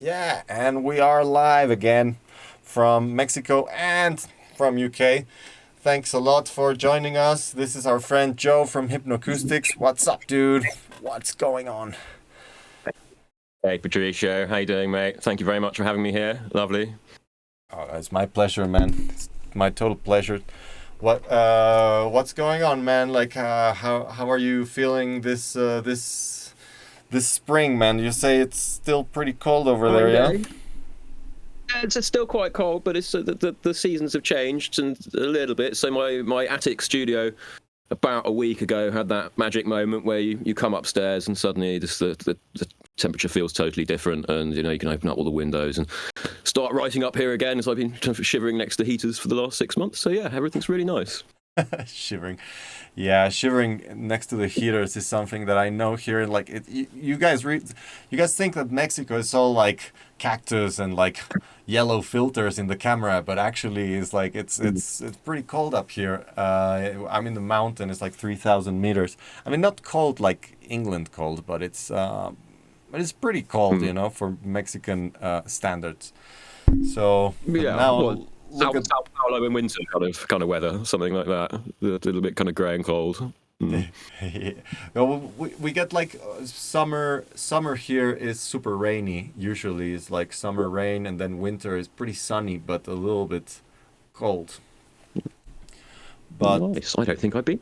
Yeah, and we are live again from Mexico and from UK. Thanks a lot for joining us. This is our friend Joe from Hypnocoustics. What's up, dude? What's going on? Hey Patricio, how you doing, mate? Thank you very much for having me here. Lovely. Oh, it's my pleasure, man. It's my total pleasure. What's going on, man? Like how are you feeling this spring, man? You say it's still pretty cold over there, Fine yeah? day. It's still quite cold, but it's the seasons have changed and a little bit. So my attic studio about a week ago had that magic moment where you come upstairs and suddenly just the temperature feels totally different, and you can open up all the windows and start writing up here again. As I've been shivering next to heaters for the last 6 months. So yeah, everything's really nice. Shivering. Yeah, shivering next to the heaters is something that I know here. Like you guys think that Mexico is all like cactus and like yellow filters in the camera, but actually it's like it's pretty cold up here. I'm in the mountain. It's like 3,000 meters. I mean, not cold like England cold, but it's pretty cold, Mm. for Mexican standards. So, but Yeah, well, now look at Sao Paulo in winter kind of weather, something like that. A little bit kind of grey and cold. Mm. yeah. Well, we get like summer. Summer here is super rainy. Usually, it's like summer rain, and then winter is pretty sunny, but a little bit cold. But Nice. I don't think I've been,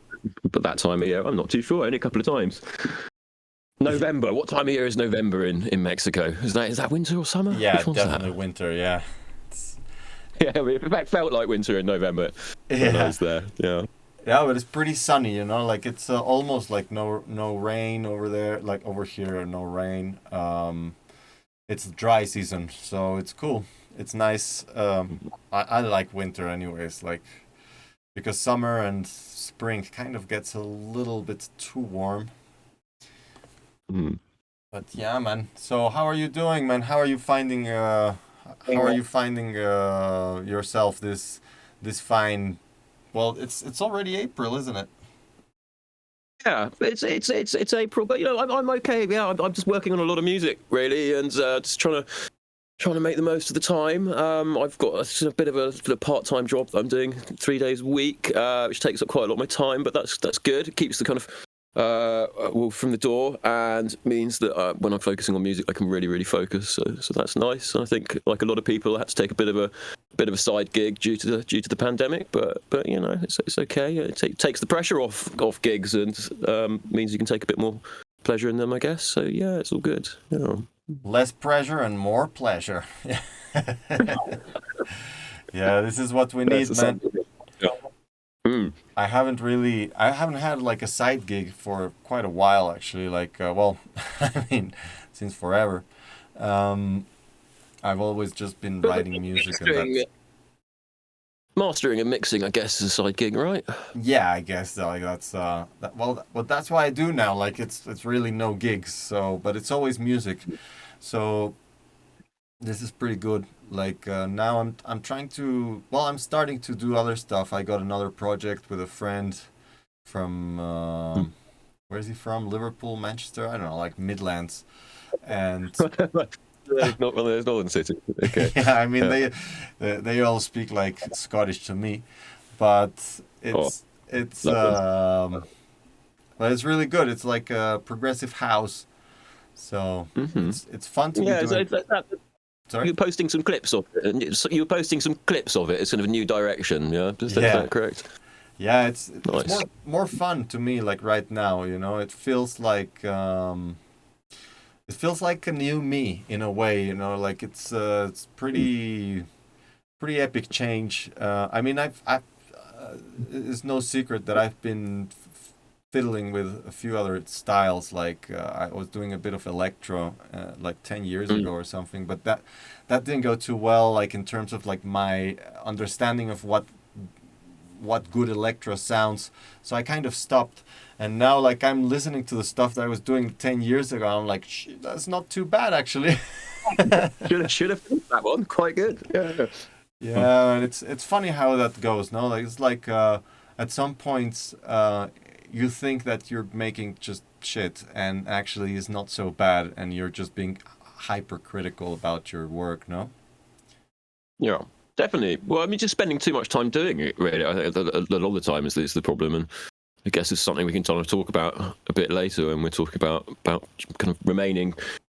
but that time of year, I'm not too sure. Only a couple of times. November. What time of year is November in Mexico? Is that winter or summer? yeah, Which one's that? definitely winter. Yeah, it's, Yeah, it felt like winter in November when I yeah, was there. Yeah. yeah. But it's pretty sunny. Like it's almost like no rain over there. Like over here, no rain. It's dry season, so it's cool. It's nice. I like winter anyways. Like because summer and spring kind of gets a little bit too warm. Mm. But yeah, man. So how are you doing, man? How are you finding yourself this fine? Well, it's already April, isn't it? Yeah, it's April, but I'm okay. Yeah, I'm just working on a lot of music really, and just trying to make the most of the time. I've got a sort of bit of a sort of part-time job that I'm doing 3 days a week, which takes up quite a lot of my time, but that's good. It keeps the kind of well from the door and means that when I'm focusing on music, I can really focus. So that's nice. And I think, like a lot of people, I had to take a bit of a side gig due to the pandemic, but it's okay. It takes the pressure off gigs and means you can take a bit more pleasure in them, I guess. So yeah, it's all good. Yeah. Less pressure and more pleasure. Yeah, this is what we That's need, the man. same. Yeah. Mm. I haven't had like a side gig for quite a while actually. Like, well, I mean, since forever. Um, I've always just been But writing music, and mastering, that's mastering and mixing, I guess, is a side gig, right? yeah, I guess like that's well, that's what I do now. Like, it's really no gigs, so but it's always music. So this is pretty good. Like now I'm trying to well, I'm starting to do other stuff. I got another project with a friend from where is he from? Liverpool, Manchester? I don't know, like Midlands. And Not one of those northern cities. Okay. yeah, I mean Yeah. they all speak like Scottish to me, but Oh, it's lovely. but it's really good. It's like a progressive house, so Hmm. it's fun to be Yeah, doing. Sorry. you're posting some clips of it. And you were posting some clips of it. It's kind of a new direction. Yeah, is Yeah, that correct? yeah. It's Nice. more fun to me. Like right now, it feels like a new me in a way. Like it's pretty epic change. I mean, it's no secret that I've been fiddling with a few other styles. Like I was doing a bit of electro like 10 years Mm. ago or something, but that didn't go too well. Like in terms of like my understanding of what good electro sounds, so I kind of stopped. And now, like I'm listening to the stuff that I was doing 10 years ago. I'm like, that's not too bad actually. Should have finished that one. Quite good. Yeah. Mm. Yeah, and it's funny how that goes. No, like it's like at some points you think that you're making just shit, and actually it's not so bad, and you're just being hypercritical about your work, no? Yeah, definitely. Well, I mean, just spending too much time doing it, really. I think a lot of the time is the problem, and I guess it's something we can kind of talk about a bit later when we're talking about kind of remaining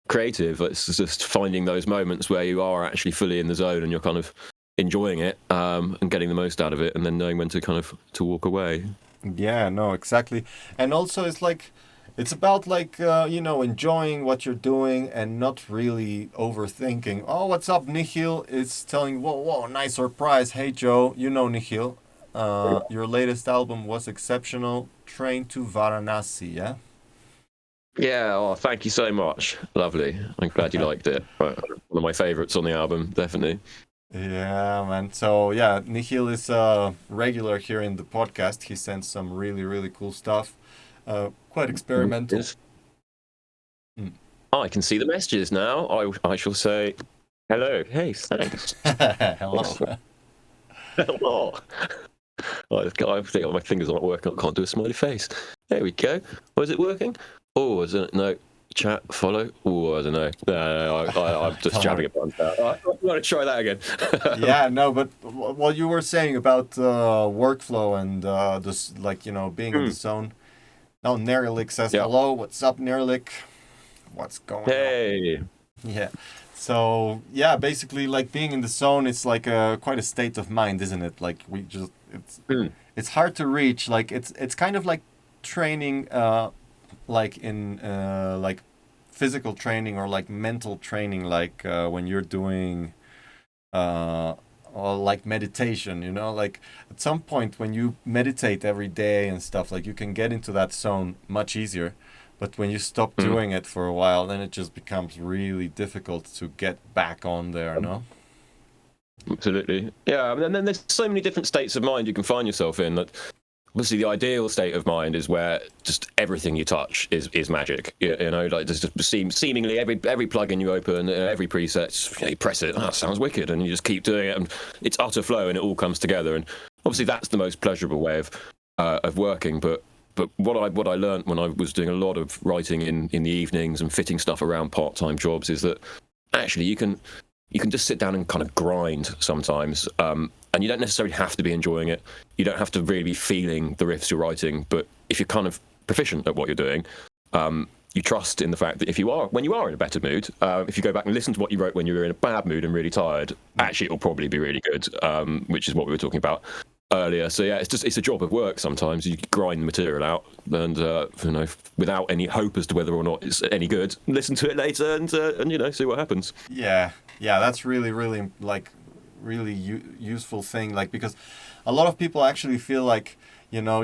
creative. It's just finding those moments where you are actually fully in the zone and you're kind of enjoying it, and getting the most out of it, and then knowing when to kind of to walk away. Yeah, no, exactly. And also, it's like, it's about like, enjoying what you're doing and not really overthinking. Oh, what's up, Nihil? It's telling, whoa, whoa, nice surprise. Hey, Joe, you know Nihil. Your latest album was exceptional. Train to Varanasi, yeah? Yeah, oh, thank you so much. Lovely. I'm glad you liked it. Right. One of my favourites on the album, definitely. Yeah, man. So, yeah, Nihil is a regular here in the podcast. He sends some really, really cool stuff. Quite experimental. Yes. Mm. Oh, I can see the messages now. I shall say hello. Hey, thanks. Hello. Hello. I think my fingers aren't working. I can't do a smiley face. There we go. Was it working? Oh, is it? No. Chat, follow. Oh, I don't know. No, I'm just jabbing a bunch out. I want to try that again. Yeah, no, but what you were saying about workflow and this, like, being in the zone. Now, Nerlik says, Yeah. hello, what's up, Nerlik? What's going on? Hey. Yeah. So, yeah, basically, like, being in the zone, it's like quite a state of mind, isn't it? Like, it's hard to reach. Like, it's kind of like training, like in like physical training or like mental training, like when you're doing or like meditation, like at some point when you meditate every day and stuff, like you can get into that zone much easier. But when you stop doing it for a while, then it just becomes really difficult to get back on there, no? Absolutely. Yeah, and then there's so many different states of mind you can find yourself in. That obviously the ideal state of mind is where just everything you touch is magic. Like there's just seemingly every plugin you open, every preset, you press it, that sounds wicked, and you just keep doing it, and it's utter flow, and it all comes together. And obviously that's the most pleasurable way of working. But what I learned when I was doing a lot of writing in the evenings and fitting stuff around part-time jobs is that actually you can just sit down and kind of grind sometimes, and you don't necessarily have to be enjoying it. You don't have to really be feeling the riffs you're writing, but if you're kind of proficient at what you're doing, you trust in the fact that when you are in a better mood, if you go back and listen to what you wrote when you were in a bad mood and really tired, actually it'll probably be really good, which is what we were talking about earlier. So yeah, it's a job of work. Sometimes you grind the material out, and without any hope as to whether or not it's any good. Listen to it later, and see what happens. Yeah, that's really, really like really useful thing. Like because a lot of people actually feel like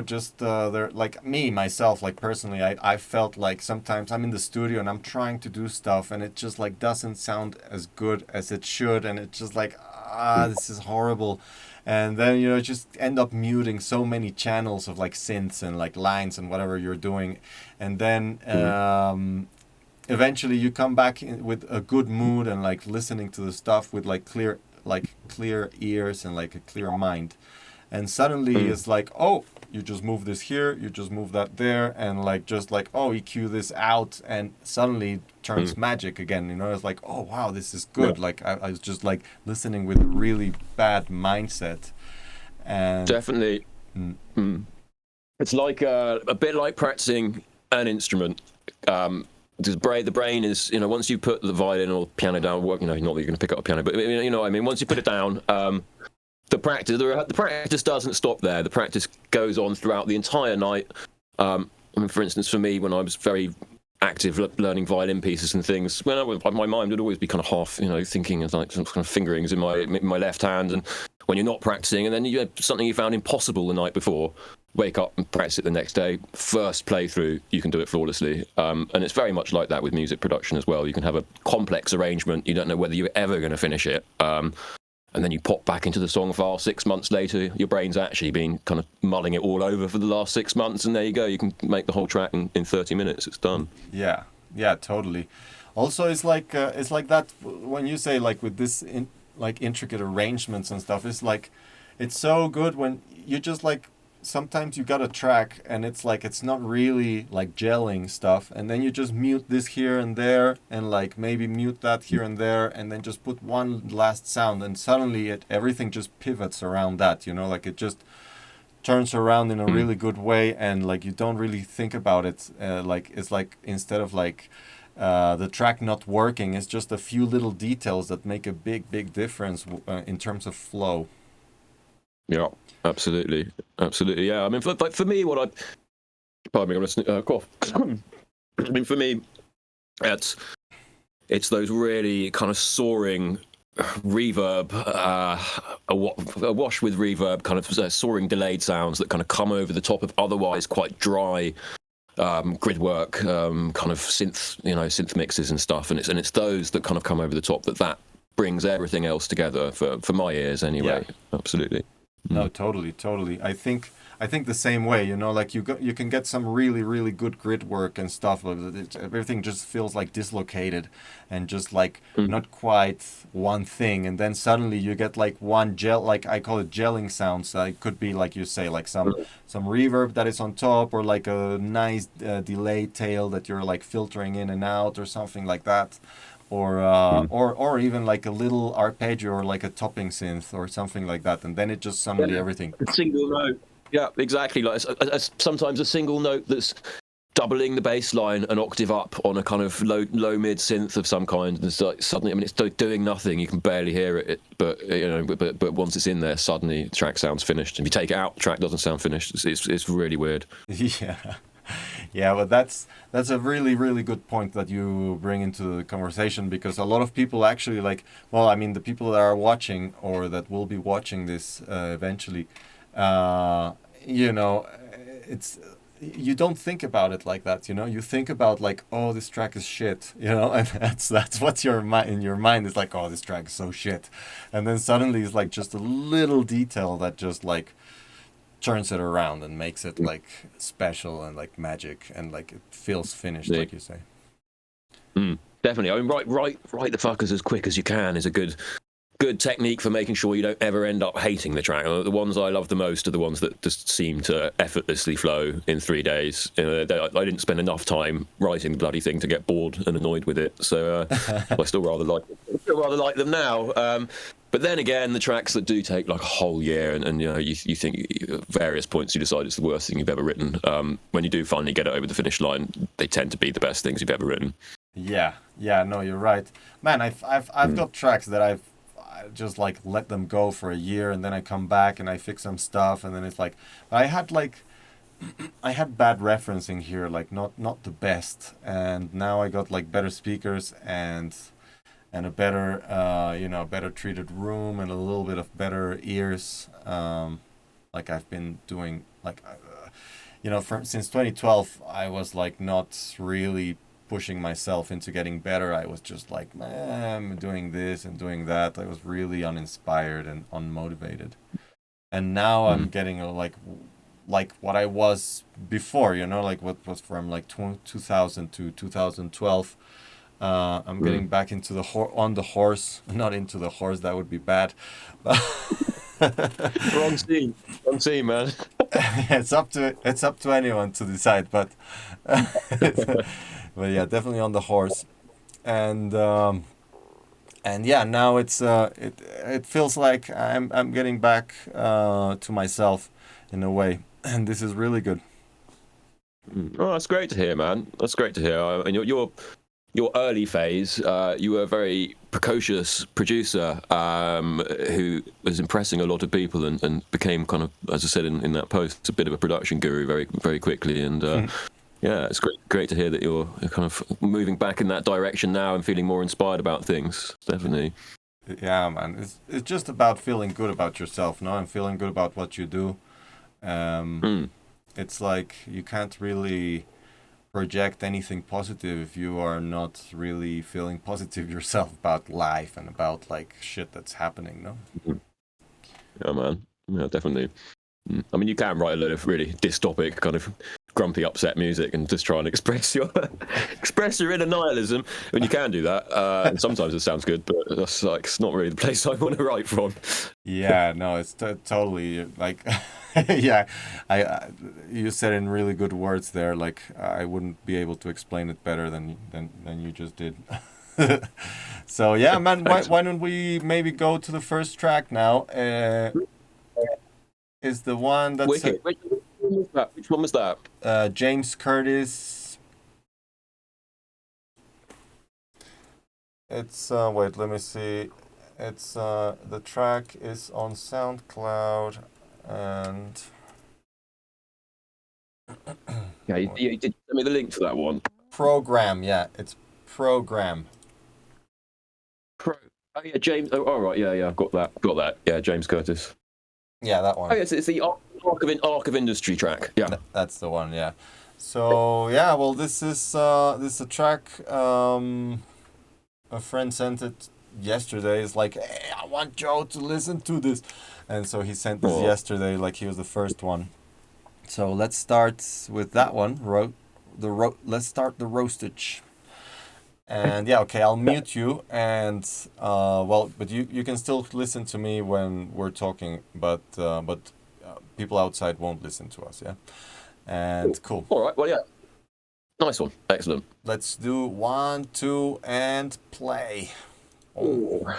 just they're like me myself. Like personally, I felt like sometimes I'm in the studio and I'm trying to do stuff and it just like doesn't sound as good as it should, and it's just like this is horrible. And then just end up muting so many channels of like synths and like lines and whatever you're doing, and then eventually you come back with a good mood and like listening to the stuff with like clear ears and like a clear mind, and suddenly it's like, oh, you just move this here, you just move that there, and like just like, oh, EQ this out, and suddenly turns magic again. It's like, oh wow, this is good. Like I was just like listening with a really bad mindset, and definitely it's like a bit like practicing an instrument. The brain is, once you put the violin or piano down, not that you're going to pick up a piano, but you know what I mean. Once you put it down, the practice doesn't stop there. The practice goes on throughout the entire night. For instance, for me, when I was very active learning violin pieces and things, my mind would always be kind of half, thinking of like some kind of fingerings in my left hand, and when you're not practicing, and then you have something you found impossible the night before, wake up and practice it the next day. First playthrough, you can do it flawlessly. And it's very much like that with music production as well. You can have a complex arrangement. You don't know whether you're ever going to finish it. And then you pop back into the song file 6 months later. Your brain's actually been kind of mulling it all over for the last 6 months. And there you go. You can make the whole track in 30 minutes. It's done. Yeah, totally. Also, it's like that when you say like with this like intricate arrangements and stuff, it's like, it's so good when you just like sometimes you got a track and it's like it's not really like gelling stuff, and then you just mute this here and there, and like maybe mute that here and there, and then just put one last sound, and suddenly everything just pivots around that, you know, like it just turns around in a Mm. really good way, and like you don't really think about it. Like it's like instead of like the track not working, it's just a few little details that make a big difference in terms of flow. Yeah, absolutely, absolutely. Yeah, I mean, for me, what I pardon me, I'm gonna cough. I mean, for me, it's those really kind of soaring reverb, awash with reverb, kind of soaring delayed sounds that kind of come over the top of otherwise quite dry grid work, kind of synth mixes and stuff, and it's those that kind of come over the top that brings everything else together for my ears anyway. Yeah. Absolutely. No, totally. I think the same way. You know, like you can get some really good grid work and stuff, but everything just feels like dislocated and just like Mm. not quite one thing. And then suddenly you get like one gel, like I call it gelling sounds. It could be like you say, like some reverb that is on top, or like a nice delay tail that you're like filtering in and out, or something like that, Mm. or even like a little arpeggio or like a topping synth or something like that, and then it just suddenly everything. A single note. Yeah, exactly. Like sometimes a single note that's doubling the bass line an octave up on a kind of low mid synth of some kind, and it's like suddenly, I mean, it's doing nothing. You can barely hear it, but you know, but once it's in there, suddenly the track sounds finished. If you take it out, the track doesn't sound finished. It's really weird. Yeah. Yeah, but that's a really good point that you bring into the conversation, because a lot of people actually like, well, I mean, the people that are watching or that will be watching this eventually, uh, you know, it's you don't think about it like that, you know. You think about like, oh, this track is shit, you know, and that's what's your mind in your mind is like, oh, this track is so shit, and then suddenly it's like just a little detail that just like turns it around and makes it like special and like magic, and like it feels finished, Yeah. like you say. Definitely. I mean, write the fuckers as quick as you can is a good technique for making sure you don't ever end up hating the track. The ones I love the most are the ones that just seem to effortlessly flow in 3 days. I didn't spend enough time writing the bloody thing to get bored and annoyed with it, so I still rather like them now. But then again, the tracks that do take like a whole year, and you know, you think at various points you decide it's the worst thing you've ever written. When you do finally get it over the finish line, they tend to be the best things you've ever written. Yeah, no, you're right, man. I've got tracks that I just like let them go for a year, and then I come back and I fix some stuff, and then it's like I had like I had bad referencing here, like not the best, and now I got like better speakers and a better better treated room and a little bit of better ears. Like I've been doing like from since 2012, I was like not really pushing myself into getting better. I was just like, man, I'm doing this and doing that. I was really uninspired and unmotivated. And now I'm Mm. getting like what I was before, like what was from like 2000 to 2012. I'm getting Mm. back into on the horse, not into the horse. That would be bad. Wrong scene, man. It's up to anyone to decide, but but yeah, definitely on the horse, and yeah, now it feels like I'm getting back to myself in a way, and this is really good. Oh, that's great to hear, man. That's great to hear. And your early phase, you were a very precocious producer who was impressing a lot of people, and became kind of, as I said in that post, a bit of a production guru very quickly. And yeah, it's great to hear that you're kind of moving back in that direction now and feeling more inspired about things. Definitely. Yeah, man, it's just about feeling good about yourself, no, and feeling good about what you do. Um, Mm. it's like you can't really project anything positive if you are not really feeling positive yourself about life and about like shit that's happening, no? Yeah, man. Yeah, definitely. I mean, you can write a lot of really dystopic, kind of grumpy, upset music and just try and express your express your inner nihilism. And you can do that. And sometimes it sounds good, but that's like it's not really the place I want to write from. Yeah, no, it's totally like Yeah, you said in really good words there. Like I wouldn't be able to explain it better than you just did. So yeah, man, Thanks. why don't we maybe go to the first track now? Is the one that's Wicked. Which one was that? Which one was that? James Curtis. It's wait, let me see. It's the track is on SoundCloud and Yeah, you did send me the link to that one. Program. Yeah, it's Program. Pro. Oh yeah, James. Oh, all right. Yeah, yeah. I've got that. Got that. Yeah, James Curtis. Yeah, that Oh one. yes, it's the Arc of Industry track. Yeah. That's the one. Yeah. So yeah, well, this is a track. A friend sent it yesterday. It's like, hey, I want Joe to listen to this, and so he sent this Oh. yesterday. Like he was the first one. So let's start with that one. Let's start the roastage. And yeah, okay, I'll mute you. And well, but you can still listen to me when we're talking, but people outside won't listen to us. Yeah. And cool. All right. Well, yeah. Nice one. Excellent. Let's do one, two, and play. Oh. Oh.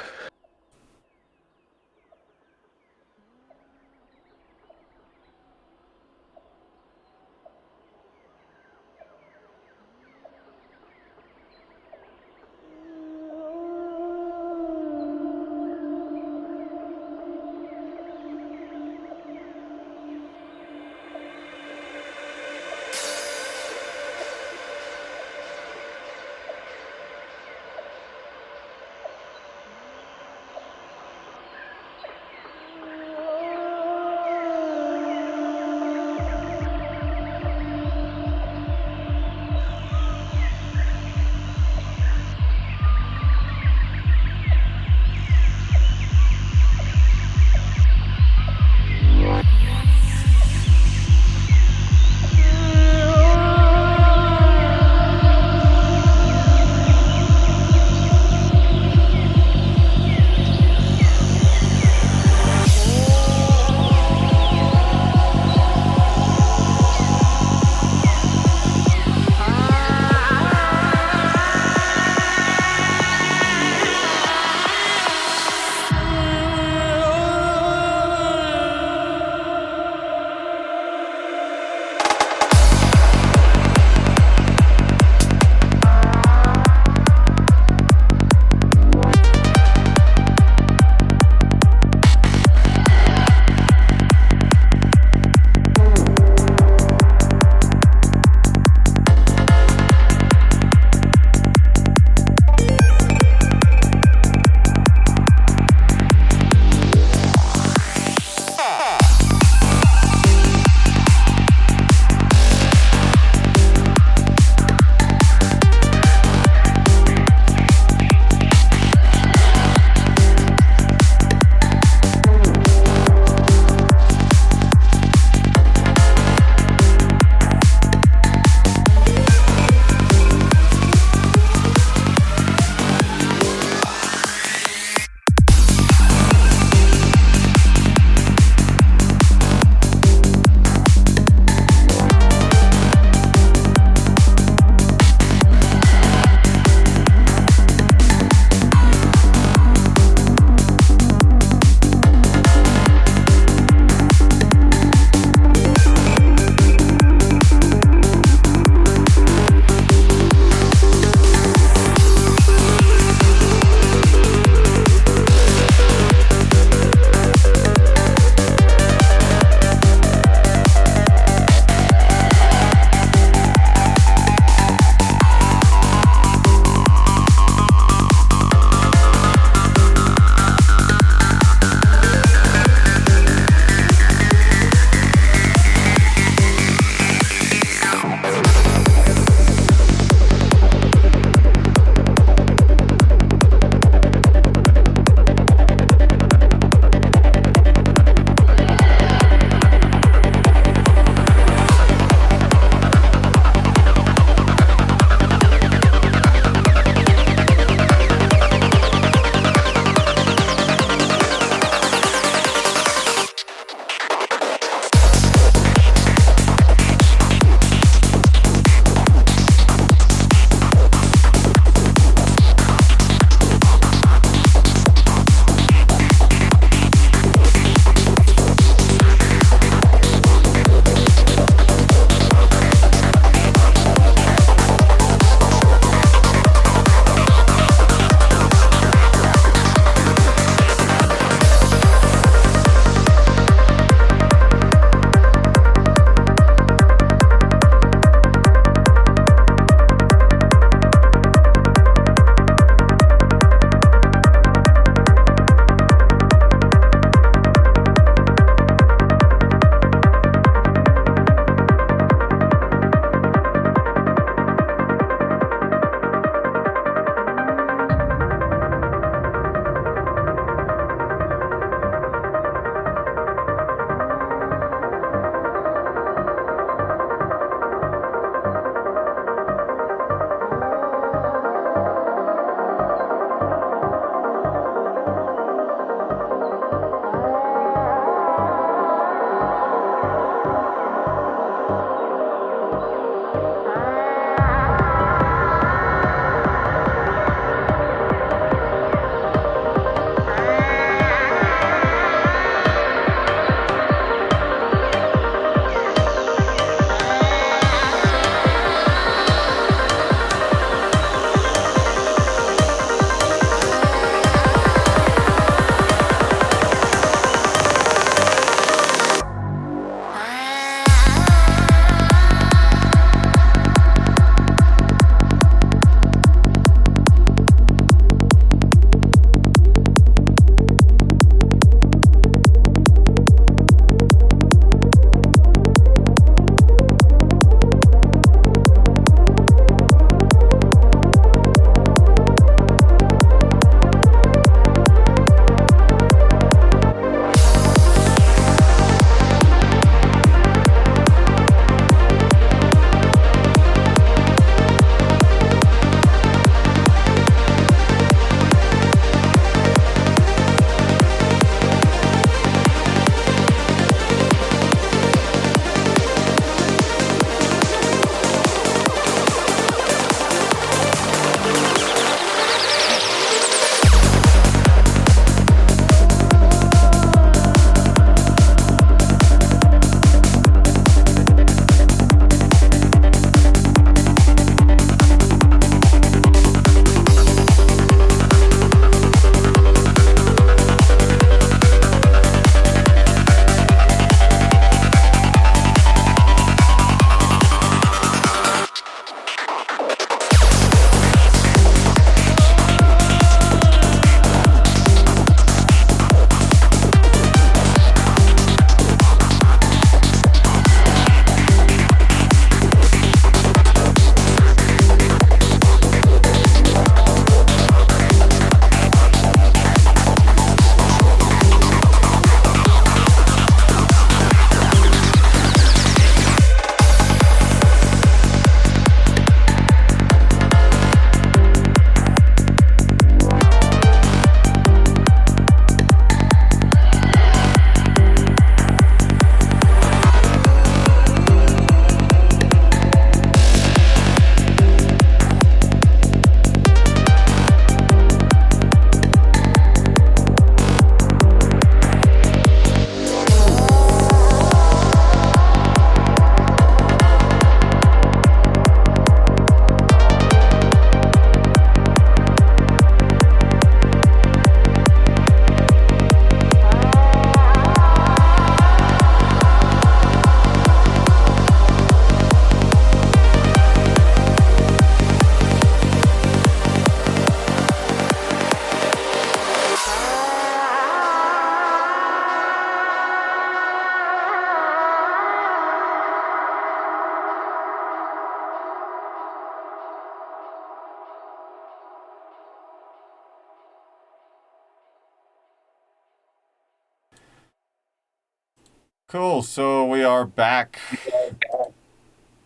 Cool. So we are back.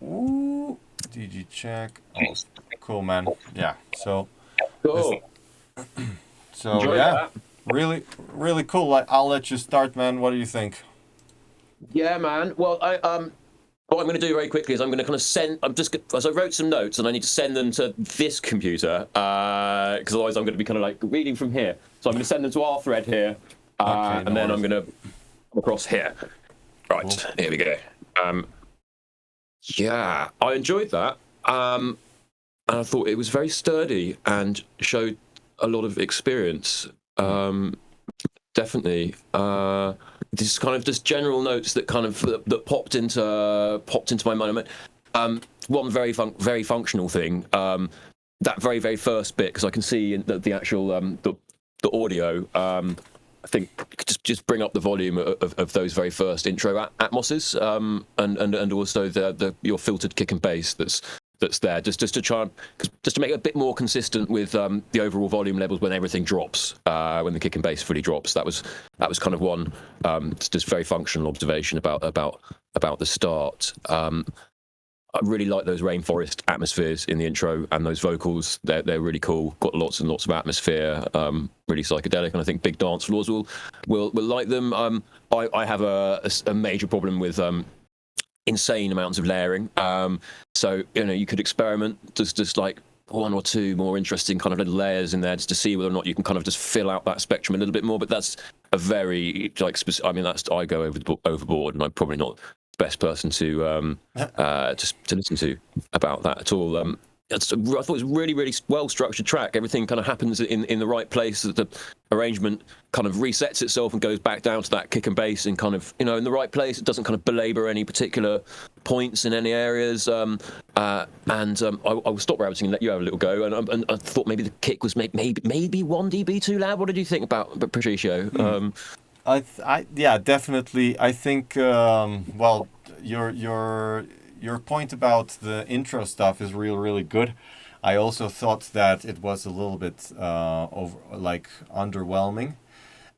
Ooh, DG check. Oh, cool, man. Yeah. This, Cool. so Enjoy yeah, that. really, really cool. Like, I'll let you start, man. What do you think? Yeah, man. Well, what I'm going to do very quickly is I'm going to kind of send. As I wrote some notes and I need to send them to this computer because otherwise I'm going to be kind of like reading from here. So I'm going to send them to our thread here, Okay, and no then I'm worries. going to come across here. Right, Cool. here we go. Um, yeah, I enjoyed that. And I thought it was very sturdy and showed a lot of experience. Mm. Definitely. This kind of just general notes that kind of that popped into my mind. I mean, one very functional thing. That very first bit because I can see in the actual the audio. I think just bring up the volume of those very first intro atmoses, and also your filtered kick and bass that's there just to try and just to make it a bit more consistent with the overall volume levels when everything drops, when the kick and bass fully drops. That was kind of one just very functional observation about the start. I really like those rainforest atmospheres in the intro and those vocals. They're really cool. Got lots and lots of atmosphere. Really psychedelic, and I think big dance floors will like them. I have a major problem with insane amounts of layering. So you could experiment just like one or two more interesting kind of little layers in there just to see whether or not you can kind of just fill out that spectrum a little bit more. But that's a very I mean, I go overboard, and I'm probably not the best person to just to listen to about that at all. I thought it was a really well structured track. Everything kind of happens in the right place. The arrangement kind of resets itself and goes back down to that kick and bass and kind of in the right place. It doesn't kind of belabor any particular points in any areas. I will stop rabbiting and let you have a little go. And I thought maybe the kick was maybe 1 dB too loud. What did you think about Patricio? Yeah, definitely. I think, well, your point about the intro stuff is really good. I also thought that it was a little bit underwhelming,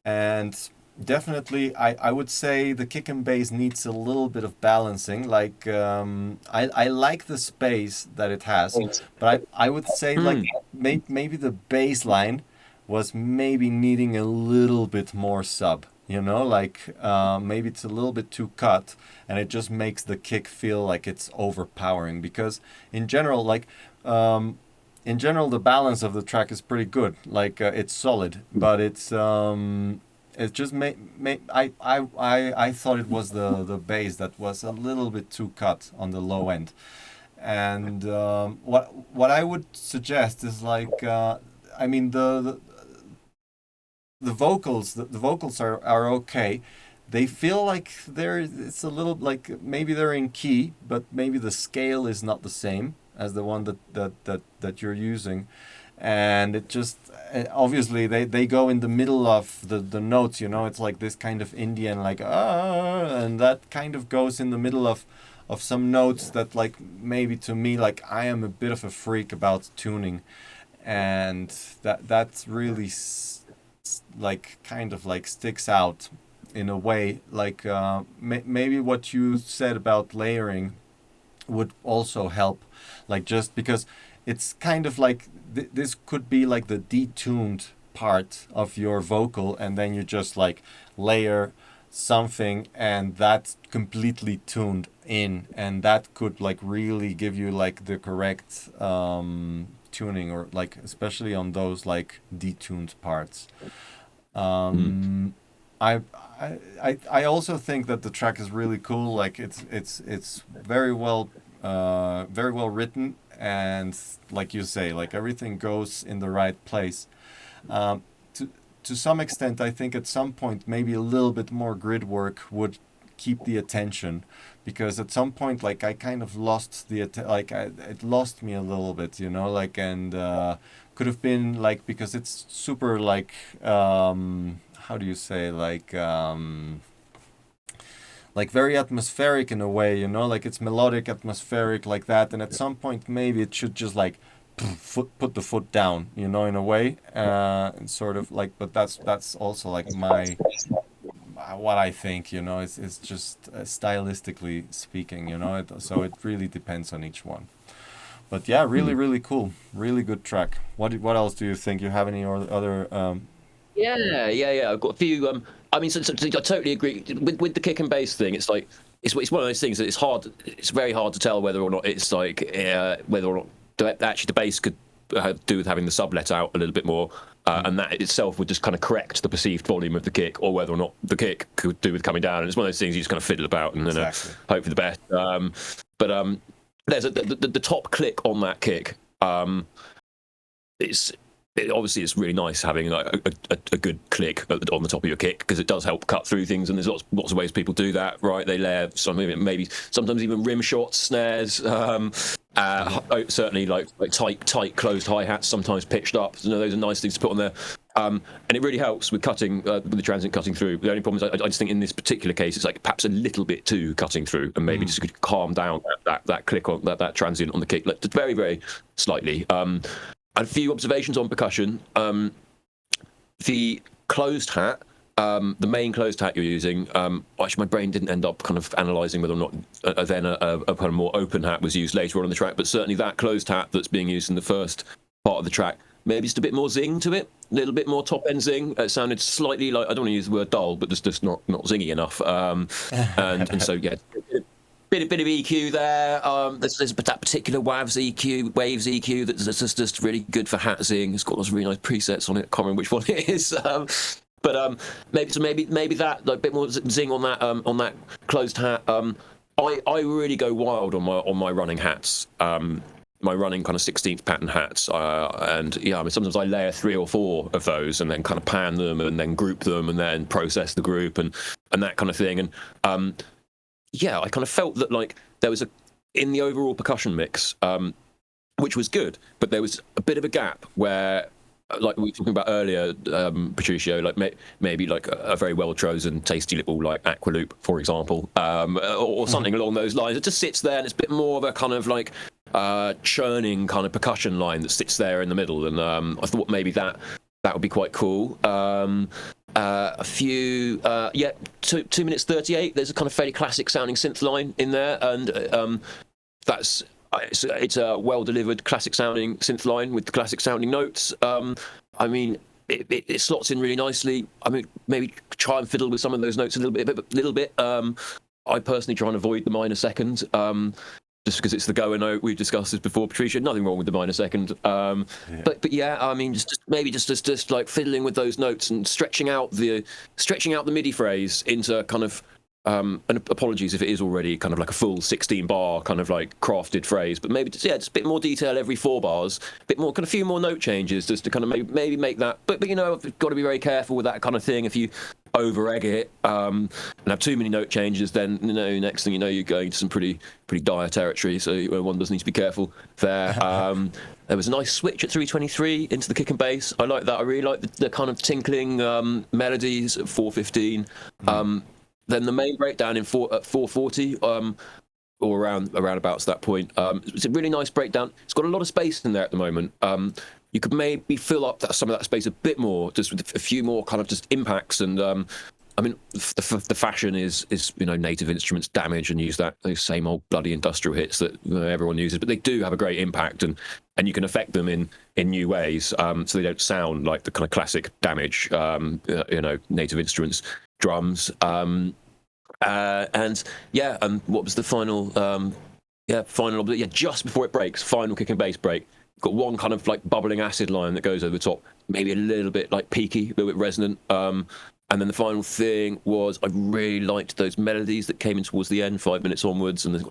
and definitely I would say the kick and bass needs a little bit of balancing. Like, I like the space that it has, but I would say like Mm. maybe the bass line was maybe needing a little bit more sub. Like, maybe it's a little bit too cut, and it just makes the kick feel like it's overpowering. Because in general, like, the balance of the track is pretty good. Like, it's solid, but it's just I thought it was the bass that was a little bit too cut on the low end. And what I would suggest is like, I mean, the vocals are okay. They feel like it's a little like maybe they're in key, but maybe the scale is not the same as the one that you're using. And it just obviously they go in the middle of the notes. It's like this kind of Indian, like, and that kind of goes in the middle of some notes that, like, maybe to me, like, I am a bit of a freak about tuning, and that's really like kind of like sticks out in a way. Like, maybe what you said about layering would also help, like, just because it's kind of like this could be like the detuned part of your vocal, and then you just like layer something and that's completely tuned in, and that could like really give you like the correct tuning, or like especially on those like detuned parts. Mm. um I, I also think that the track is really cool. Like, it's very well written, and like you say, like everything goes in the right place. Um, to some extent, I think at some point maybe a little bit more grid work would keep the attention, because at some point, like, I kind of lost it lost me a little bit, like, and could have been like, because it's super like, how do you say, like very atmospheric in a way, like it's melodic, atmospheric, like that, and at some point maybe it should just like put the foot down, in a way, and sort of like, but that's also like what I think. It's just stylistically speaking. So it really depends on each one. But yeah, really, Mm. really cool. Really good track. What else do you think? You have any other? Yeah. I've got a few. I mean, so I totally agree with the kick and bass thing. It's like it's one of those things that it's hard. It's very hard to tell whether or not it's like whether or not actually the bass could do with having the sublet out a little bit more, and that itself would just kind of correct the perceived volume of the kick, or whether or not the kick could do with coming down. And it's one of those things you just kind of fiddle about and then Exactly. hope for the best. But there's the top click on that kick. Obviously it's really nice having like a good click on the top of your kick, because it does help cut through things, and there's lots of ways people do that, right? They layer maybe sometimes even rim shots, snares, certainly like tight closed hi-hats, sometimes pitched up. Those are nice things to put on there, and it really helps with cutting with the transient cutting through. The only problem is I just think in this particular case it's like perhaps a little bit too cutting through, and maybe just could calm down that click on that transient on the kick, like, very, very slightly. A few observations on percussion. The closed hat, the main closed hat you're using, actually my brain didn't end up kind of analysing whether or not then a kind of more open hat was used later on in the track, but certainly that closed hat that's being used in the first part of the track, maybe just a bit more zing to it, a little bit more top end zing. It sounded slightly like, I don't want to use the word dull, but just not zingy enough. And so, yeah. Bit of EQ there. There's that particular waves EQ that's just really good for hat zing. It's got lots of really nice presets on it. I can't remember which one it is. But maybe that, like, a bit more zing on that closed hat. I really go wild on my running hats. My running kind of 16th pattern hats, and yeah, I mean, sometimes I layer 3 or 4 of those and then kind of pan them and then group them and then process the group and that kind of thing. And yeah, I kind of felt that like there was in the overall percussion mix, which was good, but there was a bit of a gap where, like we were talking about earlier, Patricio, like maybe like a very well chosen, tasty little like Aqualoop, for example, or something along those lines. It just sits there, and it's a bit more of a kind of like churning kind of percussion line that sits there in the middle. And I thought maybe that would be quite cool. A few, 2 minutes 38. There's a kind of fairly classic sounding synth line in there, and it's a well delivered classic sounding synth line with the classic sounding notes. I mean, it slots in really nicely. I mean, maybe try and fiddle with some of those notes a little bit. I personally try and avoid the minor second. Just because it's the goer note. We've discussed this before, Patricia. Nothing wrong with the minor second. But yeah, I mean, just like fiddling with those notes and stretching out the MIDI phrase into kind of and apologies if it is already kind of like a full 16 bar kind of like crafted phrase, but maybe just a bit more detail every 4 bars, a bit more, kind of a few more note changes just to kind of maybe make that. But you've got to be very careful with that kind of thing. If you over egg it and have too many note changes, then next thing you know, you're going to some pretty dire territory. So one does need to be careful there. There was a nice switch at 323 into the kick and bass. I like that. I really like the kind of tinkling melodies at 415. Then the main breakdown at 440, or around abouts that point. It's a really nice breakdown. It's got a lot of space in there at the moment. You could maybe fill up some of that space a bit more, just with a few more kind of just impacts. And I mean, the fashion is Native Instruments Damage, and use those same old bloody industrial hits that everyone uses, but they do have a great impact, and you can affect them in new ways, so they don't sound like the kind of classic Damage, Native Instruments drums. And what was the final? Just before it breaks, final kick and bass break. Got one kind of like bubbling acid line that goes over the top, maybe a little bit like peaky, a little bit resonant. And then the final thing was, I really liked those melodies that came in towards the end, 5 minutes onwards, and there's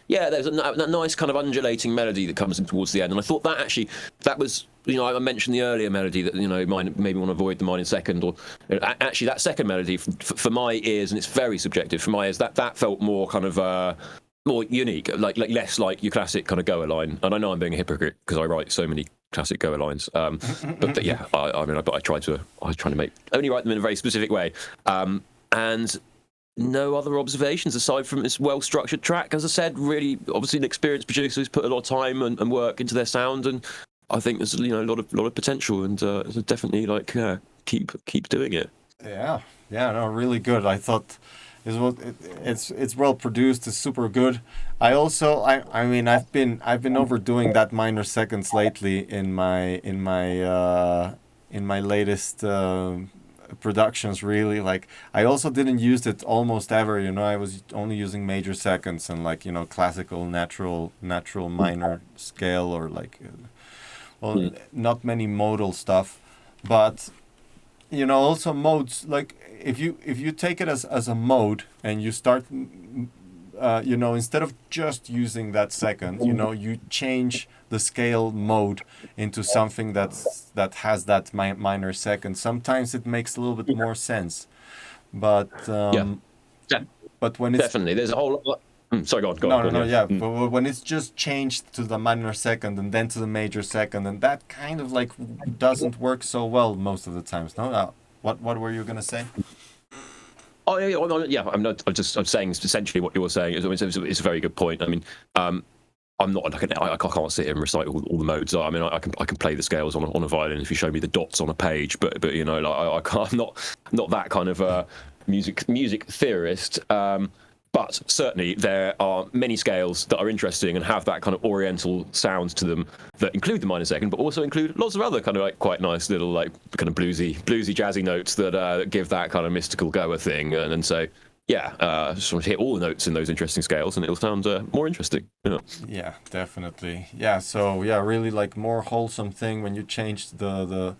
there's a nice kind of undulating melody that comes in towards the end. And I thought that was, I mentioned the earlier melody that, maybe want to avoid the minor second, or actually that second melody for my ears, and it's very subjective, for my ears, that felt more kind of more unique, like less like your classic kind of goer line. And I know I'm being a hypocrite because I write so many classic goer lines, but yeah, I try to only write them in a very specific way, and no other observations aside from this well structured track. As I said, really, obviously an experienced producer who's put a lot of time and work into their sound, and I think there's a lot of potential, and definitely keep doing it. Yeah, yeah, no, really good. I thought it's well produced. It's super good. I also, I mean, I've been overdoing that minor seconds lately in my latest productions. Really, like I also didn't use it almost ever. You know, I was only using major seconds and like classical natural minor scale or like well, Mm. not many modal stuff, but also modes, like if you take it as a mode and you start instead of just using that second, you change the scale mode into something that has that minor second. Sometimes it makes a little bit more sense, but Yeah, when it's definitely. There's a whole lot. Sorry, go on, go on, no, go no, on. no, Yeah. yeah, but when it's just changed to the minor second and then to the major second, and that kind of like doesn't work so well most of the times. No, what were you gonna say? Oh yeah, yeah. I'm saying essentially what you were saying. It's a very good point. I mean, I'm not like I can't sit here and recite all the modes. I mean, I can play the scales on a violin if you show me the dots on a page, but like I can't. I'm not that kind of music theorist. But certainly there are many scales that are interesting and have that kind of oriental sounds to them that include the minor second, but also include lots of other kind of like quite nice little like kind of bluesy jazzy notes that give that kind of mystical goer thing. And so yeah, just want to hit all the notes in those interesting scales, and it'll sound more interesting. Yeah. Yeah, definitely. Yeah, so yeah, really like more wholesome thing when you change the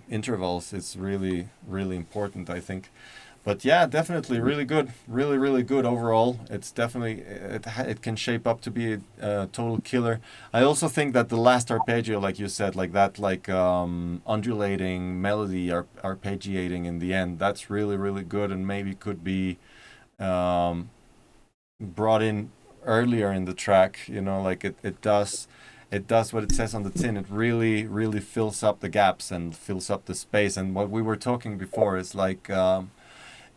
intervals. It's really really important, I think. But yeah, definitely really good, really really good overall. It's definitely it can shape up to be a total killer. I also think that the last arpeggio, like you said, like that like undulating melody arpeggiating in the end, that's really really good and maybe could be um, brought in earlier in the track. Like it does what it says on the tin. It really really fills up the gaps and fills up the space. And what we were talking before is like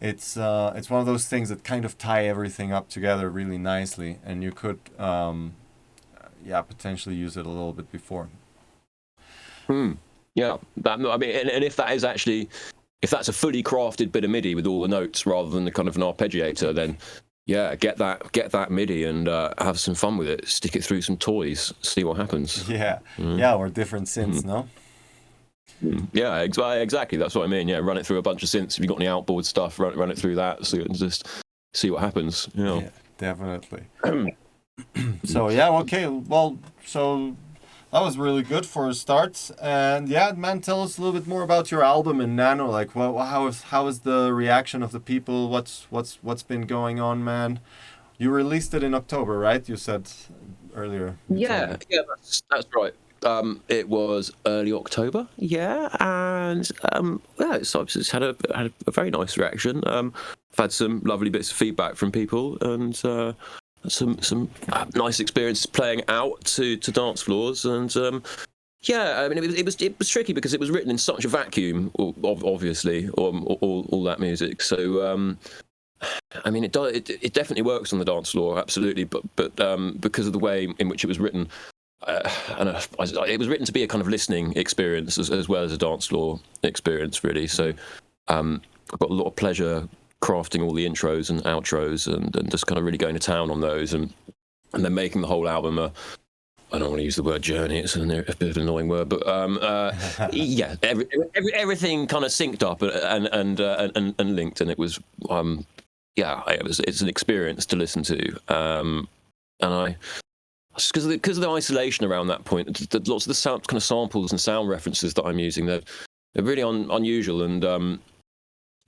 it's one of those things that kind of tie everything up together really nicely, and you could yeah, potentially use it a little bit before. Hmm. Yeah. I mean, and if that is actually if that's a fully crafted bit of MIDI with all the notes rather than the kind of an arpeggiator, then yeah, get that MIDI and have some fun with it. Stick it through some toys, see what happens. Yeah, Mm. yeah, or different synths, Mm. no? Yeah, exactly. That's what I mean. Yeah, run it through a bunch of synths. If you've got any outboard stuff, run it through that. So just see what happens. Yeah. Yeah, definitely. So yeah, okay, well, so that was really good for a start. And yeah, man, tell us a little bit more about your album in Nano. Like, well, how is the reaction of the people? What's been going on, man? You released it in October, right? You said earlier. You told me. Yeah, that's right. It was early October, yeah, and yeah, it's had a very nice reaction. I've had some lovely bits of feedback from people, and some nice experiences playing out to dance floors, and yeah, I mean it was tricky because it was written in such a vacuum, obviously, all that music. So I mean it definitely works on the dance floor, absolutely, but because of the way in which it was written. And it was written to be a kind of listening experience as well as a dance floor experience, really. So I've got a lot of pleasure crafting all the intros and outros and just kind of really going to town on those and then making the whole album I don't want to use the word journey; it's a bit of an annoying word, but yeah, everything kind of synced up and linked, and it was yeah, it's an experience to listen to, and I because of the isolation around that point, lots of the sound, kind of samples and sound references that I'm using, they're really unusual, and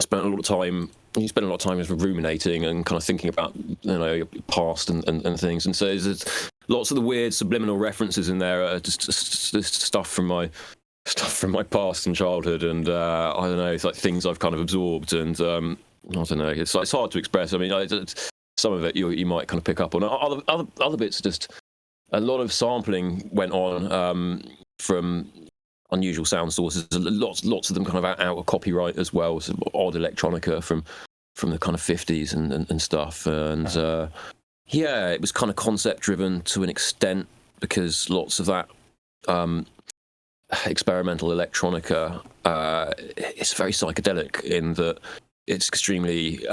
spent a lot of time. You spend a lot of time just ruminating and kind of thinking about your past and things, and so there's lots of the weird subliminal references in there are just stuff from my past and childhood, and I don't know, it's like things I've kind of absorbed, and I don't know, it's hard to express. I mean, some of it you might kind of pick up on. Other bits are just a lot of sampling went on from unusual sound sources. Lots of them kind of out of copyright as well. So odd electronica from the kind of 50s and stuff. And yeah, it was kind of concept driven to an extent because lots of that experimental electronica. It's very psychedelic in that it's extremely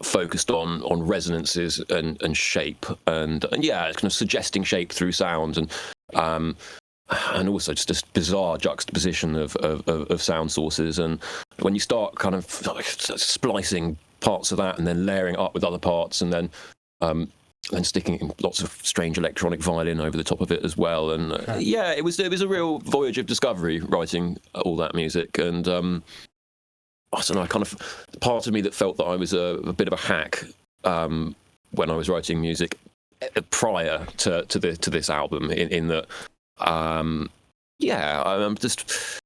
focused on resonances and shape, and yeah, it's kind of suggesting shape through sound, and also just this bizarre juxtaposition of sound sources. And when you start kind of splicing parts of that and then layering up with other parts, and then sticking lots of strange electronic violin over the top of it as well. And yeah, it was a real voyage of discovery writing all that music. And I don't know, kind of part of me that felt that I was a bit of a hack when I was writing music prior to this album, in that. Yeah, I'm just.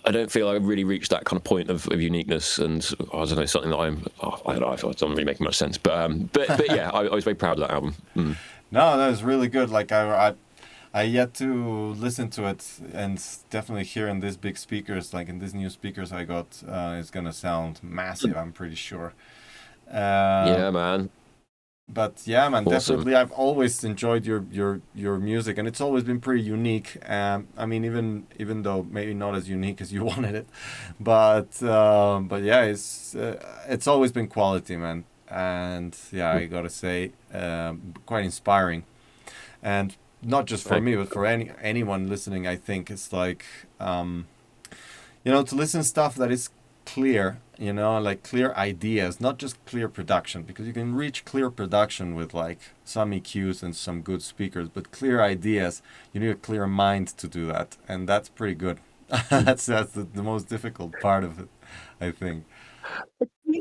I don't feel I really reached that kind of point of uniqueness, and I don't know, something that I don't know if it doesn't really make much sense, but yeah, I was very proud of that album. Mm. No, that was really good. Like I yet to listen to it, and definitely here in these big speakers, like in these new speakers I got, it's gonna sound massive. I'm pretty sure. Yeah, man. But yeah, man, Awesome. definitely. I've always enjoyed your music, and it's always been pretty unique. I mean, even though maybe not as unique as you wanted it, but yeah, it's always been quality, man. And yeah, I gotta say, quite inspiring, and not just for Thank me, but for anyone listening. I think it's like, to listen stuff that is clear, like clear ideas, not just clear production, because you can reach clear production with like some EQs and some good speakers, but clear ideas, you need a clear mind to do that, and that's pretty good. That's the most difficult part of it, I think.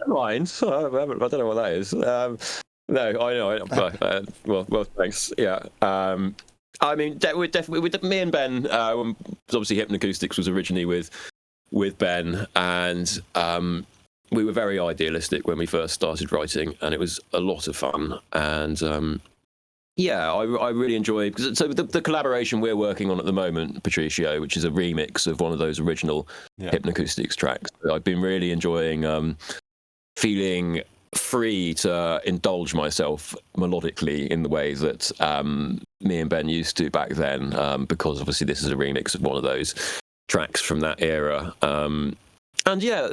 Mind. I don't know what that is. No, I know. Well, thanks. Yeah. I mean, we're definitely with me and Ben. Obviously, Hypnocoustics was originally with Ben, and we were very idealistic when we first started writing, and it was a lot of fun. And yeah, I really enjoy, because so the collaboration we're working on at the moment, Patricio, which is a remix of one of those original Hypnocoustics tracks. I've been really enjoying feeling free to indulge myself melodically in the way that me and Ben used to back then, because obviously this is a remix of one of those tracks from that era. And yeah,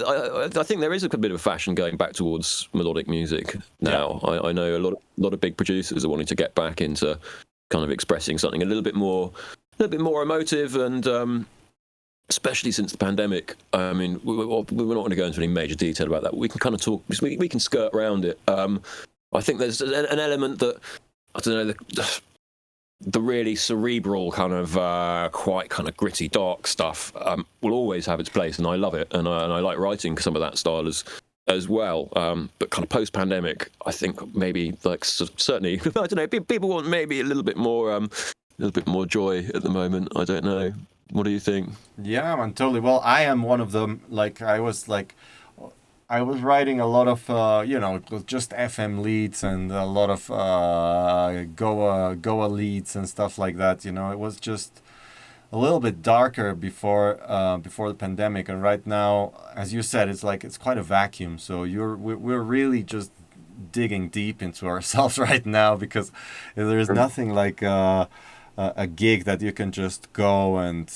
I think there is a bit of a fashion going back towards melodic music now. Yeah. I know a lot of big producers are wanting to get back into kind of expressing something a little bit more emotive, and especially since the pandemic. I mean, we're not going to go into any major detail about that. We can kind of talk. We can skirt around it. I think there's an element that, I don't know, the really cerebral kind of quite kind of gritty, dark stuff will always have its place, and I love it, and I like writing some of that style as well. But kind of post-pandemic, I think maybe like certainly I don't know. People want maybe a little bit more joy at the moment. I don't know. What do you think? Yeah, man, totally. Well, I am one of them. I was writing a lot of, just FM leads and a lot of Goa leads and stuff like that. It was just a little bit darker before the pandemic, and right now, as you said, it's quite a vacuum. So we're really just digging deep into ourselves right now, because there's nothing like a gig that you can just go and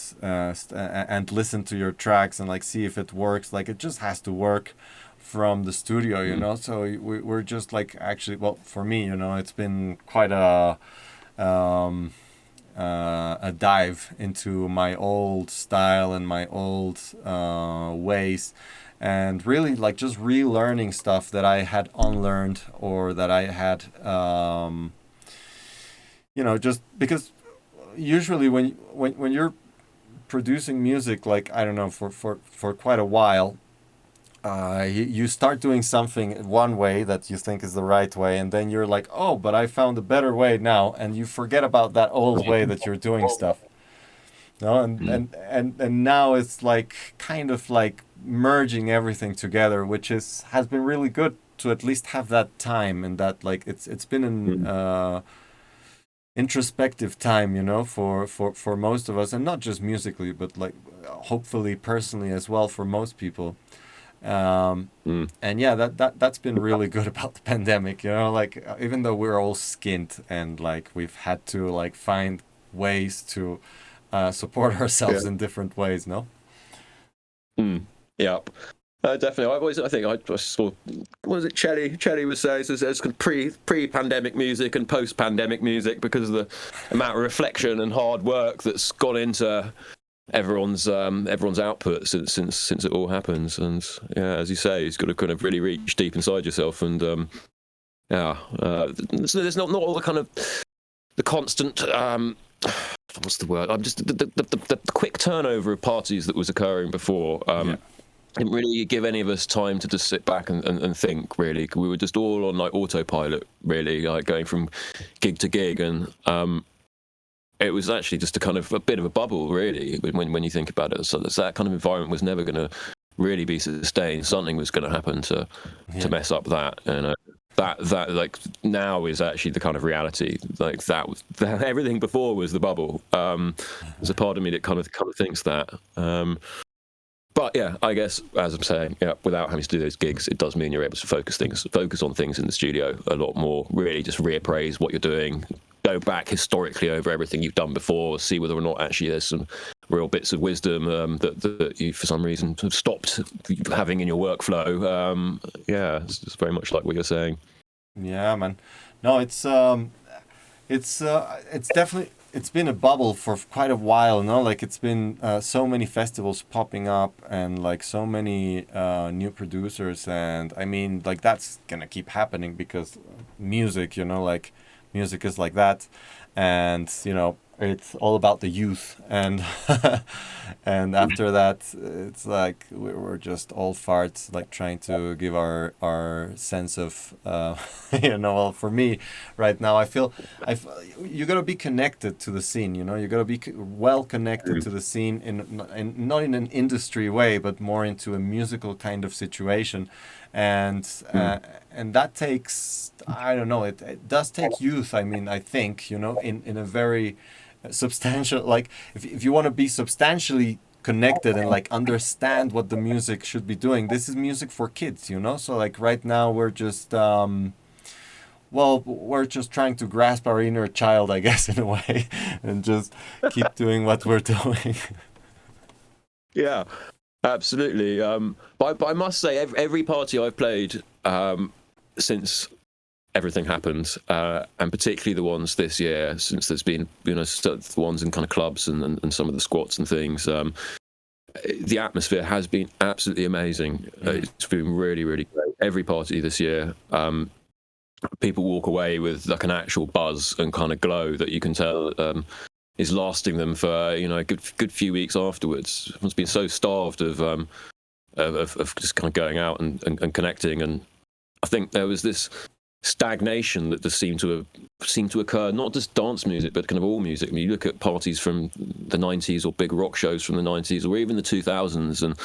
listen to your tracks and like see if it works. Like, it just has to work from the studio, So we're just like, actually, well, for me, it's been quite a dive into my old style and my old ways, and really like just relearning stuff that I had unlearned, or that I had just because usually when you're producing music, like, I don't know, for quite a while, you start doing something one way that you think is the right way, and then you're like, oh, but I found a better way now, and you forget about that old way that you're doing stuff. No, and now it's like kind of like merging everything together, which has been really good to at least have that time, and that like it's been an introspective time, for most of us, and not just musically, but like hopefully personally as well for most people. And yeah, that's been really good about the pandemic, like, even though we're all skint and like we've had to like find ways to support Yeah. ourselves in different ways. No. Yeah. Definitely. I saw, what was it Chelly was saying, there's pre-pandemic music and post-pandemic music because of the amount of reflection and hard work that's gone into everyone's output since it all happens. And yeah, as you say, you've got to kind of really reach deep inside yourself. And so there's not all the kind of the constant what's the word? I'm just the quick turnover of parties that was occurring before. Didn't really give any of us time to just sit back and think, really. We were just all on like autopilot, really, like going from gig to gig, and it was actually just a bit of a bubble, really, when you think about it. So that kind of environment was never going to really be sustained. Something was going to happen to mess up that, and that like now is actually the kind of reality. Like that everything before was the bubble. There's a part of me that kind of thinks that. But yeah, I guess, as I'm saying, without having to do those gigs, it does mean you're able to focus on things in the studio a lot more, really just reappraise what you're doing, go back historically over everything you've done before, see whether or not actually there's some real bits of wisdom that you, for some reason, have stopped having in your workflow. It's very much like what you're saying. Yeah, man. No, it's definitely it's been a bubble for quite a while, no? Like it's been so many festivals popping up and like so many new producers, and I mean like that's gonna keep happening because music, like music is like that, and it's all about the youth, and and after that it's like we're just old farts like trying to give our sense of well, for me right now you gotta be connected to the scene, you gotta be well connected to the scene in not in an industry way but more into a musical kind of situation, and and that takes, I don't know, it does take youth. I mean, I think in a very substantial, like if you want to be substantially connected and like understand what the music should be doing, this is music for kids, so like right now we're just we're just trying to grasp our inner child, I guess, in a way, and just keep doing what we're doing. Yeah, absolutely. But I must say, every party I've played since everything happened, and particularly the ones this year, since there's been the ones in kind of clubs and some of the squats and things, the atmosphere has been absolutely amazing. It's been really, really great. Every party this year, people walk away with like an actual buzz and kind of glow that you can tell is lasting them for a good few weeks afterwards. Everyone's been so starved of just kind of going out and connecting, and I think there was this stagnation that just seemed to occur, not just dance music but kind of all music. I mean, you look at parties from the 90s or big rock shows from the 90s or even the 2000s, and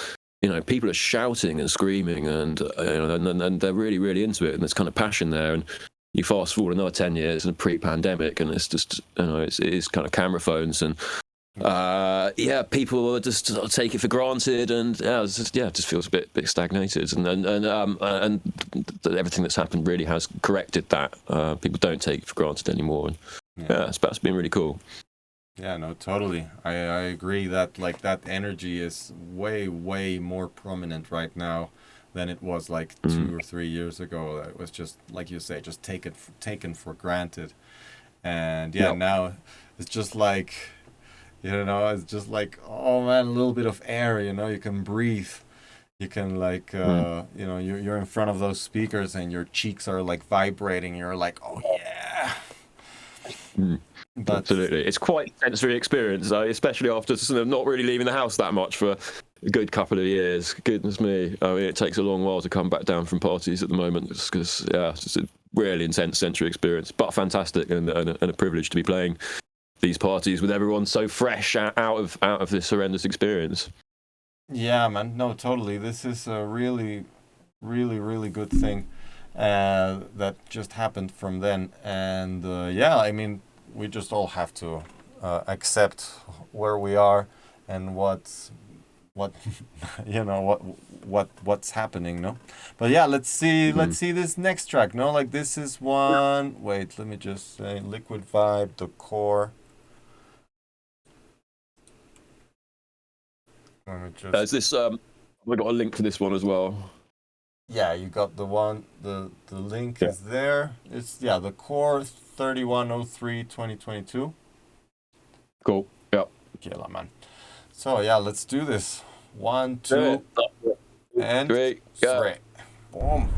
people are shouting and screaming and they're really, really into it, and there's kind of passion there. And you fast forward another 10 years and pre-pandemic, and it's just it is kind of camera phones, and people just take it for granted, and it just feels a bit stagnated, and everything that's happened really has corrected that. People don't take it for granted anymore, and it's been really cool. Yeah, no, totally. I agree that like that energy is way, way more prominent right now than it was like 2 or 3 years ago. It was just like you say, just taken for granted, and now it's just like. It's just like, oh man, a little bit of air, you can breathe. You can like, you're in front of those speakers and your cheeks are like vibrating. You're like, oh yeah. But absolutely. It's quite a sensory experience, especially after sort of not really leaving the house that much for a good couple of years. Goodness me. I mean, it takes a long while to come back down from parties at the moment because, it's just a really intense sensory experience, but fantastic and a privilege to be playing these parties with everyone so fresh out of this horrendous experience. Yeah, man. No, totally. This is a really, really, really good thing that just happened from then. And I mean, we just all have to accept where we are and what what's happening, no? But yeah, let's see this next track, no? Like this is one. Wait, let me just say, Liquid Vibe, The Core. Let me Is just. this we got a link to this one as well. Yeah, you got the one. The link Yeah. is there. It's the core 3103 2022. Cool. Yeah. Killer man. So yeah, let's do this. One, Yeah. two, and Three. Go. three. Boom.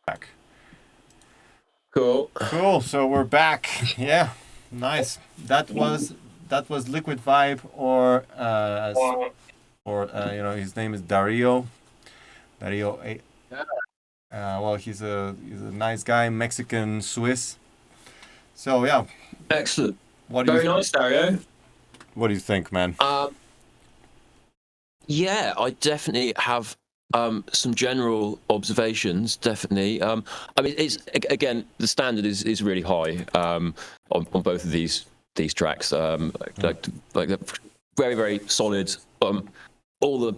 Back. Cool. Cool. So we're back. Yeah. Nice. That was Liquid Vibe, his name is Dario. Dario. Well, he's a nice guy, Mexican Swiss. So yeah. Excellent. What do you Very nice, Dario. What do you think, man? Yeah, I definitely have some general observations. Definitely. I mean, it's again the standard is really high on both of these tracks. Like they're very very solid. All the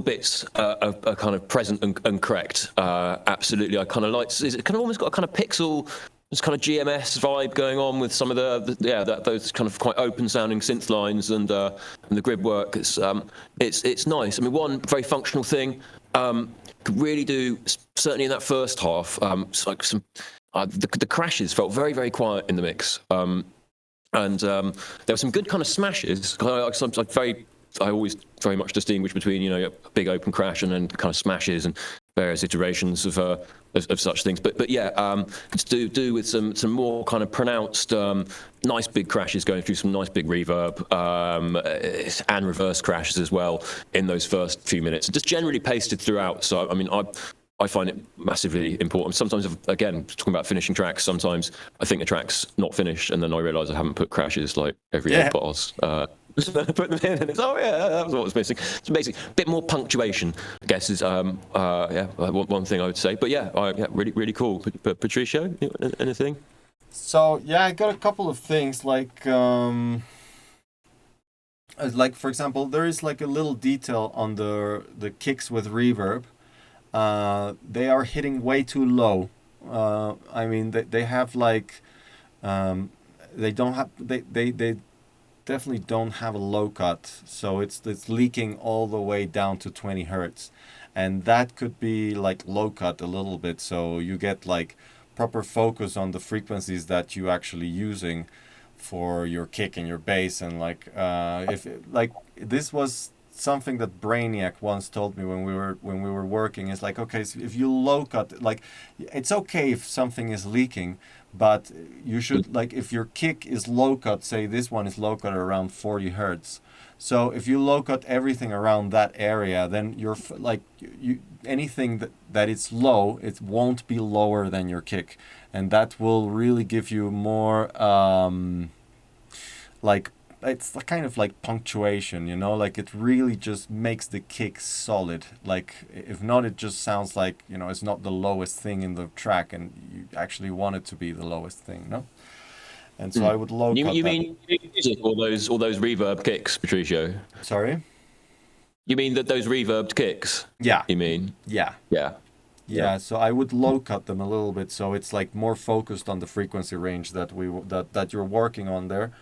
bits are kind of present and correct. Absolutely, I kind of like. It kind of almost got a kind of pixel. There's kind of GMS vibe going on with some of those kind of quite open sounding synth lines and the grid work. It's nice. I mean, one very functional thing could really do certainly in that first half. It's like the crashes felt very very quiet in the mix. And there were some good kind of smashes. I always very much distinguish between a big open crash and then kind of smashes and various iterations of such things. But yeah, it's do with some more kind of pronounced nice big crashes going through some nice big reverb and reverse crashes as well in those first few minutes. Just generally pasted throughout. So I mean, I find it massively important. Sometimes, again, talking about finishing tracks, sometimes I think a track's not finished, and then I realise I haven't put crashes like every 8 bars. Put them in, and it's that was what was missing. It's basically a bit more punctuation, I guess, is one thing I would say. But yeah, really really cool. But Patricio, anything? So yeah, I got a couple of things like for example, there is like a little detail on the kicks with reverb. They are hitting way too low. I mean, they have like, they don't have they definitely don't have a low cut, so it's leaking all the way down to 20 hertz, and that could be like low cut a little bit, so you get like proper focus on the frequencies that you actually using for your kick and your bass, and like if like this was something that Brainiac once told me when we were working. Is like, okay, so if you low cut, like, it's okay if something is leaking, but you should, like, if your kick is low cut, say this one is low cut around 40 hertz. So if you low cut everything around that area, then you're like you anything that is low, it won't be lower than your kick, and that will really give you more like, it's kind of like punctuation, like it really just makes the kick solid. Like, if not, it just sounds like, it's not the lowest thing in the track, and you actually want it to be the lowest thing, no? And so I would low cut You that. mean music, all those reverb kicks, Patricio? Sorry? You mean those reverbed kicks? Yeah. You mean? Yeah. Yeah. Yeah, so I would low cut them a little bit, so it's like more focused on the frequency range that you're working on there.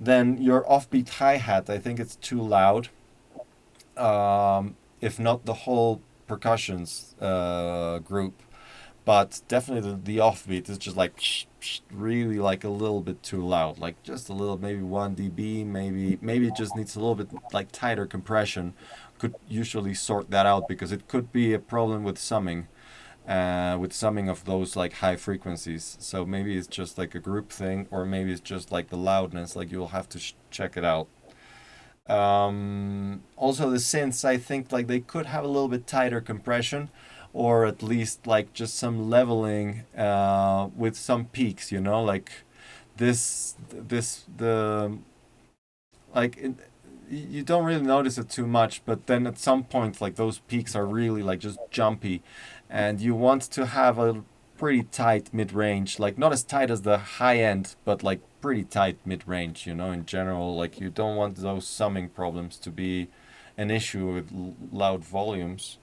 Then your offbeat hi-hat, I think it's too loud. If not the whole percussions group, but definitely the offbeat is just like really like a little bit too loud, like just a little, maybe 1 dB, maybe it just needs a little bit like tighter compression. Could usually sort that out, because it could be a problem with summing of those like high frequencies. So maybe it's just like a group thing, or maybe it's just like the loudness. Like, you'll have to check it out. Also, the synths, I think like they could have a little bit tighter compression, or at least like just some leveling with some peaks. Like the like you don't really notice it too much, but then at some point, like, those peaks are really like just jumpy, and you want to have a pretty tight mid-range, like not as tight as the high end, but like pretty tight mid-range, in general. Like, you don't want those summing problems to be an issue with loud volumes.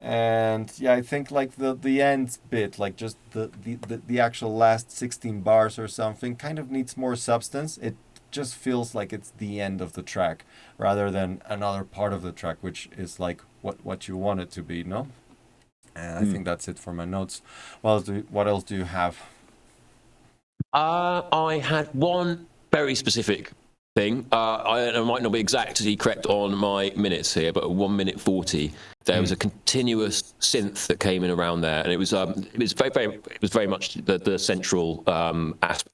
And yeah, I think like the end bit, like just the actual last 16 bars or something, kind of needs more substance. It just feels like it's the end of the track, rather than another part of the track, which is like what you want it to be, no? And I think that's it for my notes. What else do you have? I had one very specific thing. I might not be exactly correct on my minutes here, but at 1 minute 40, there was a continuous synth that came in around there, and it was very much the central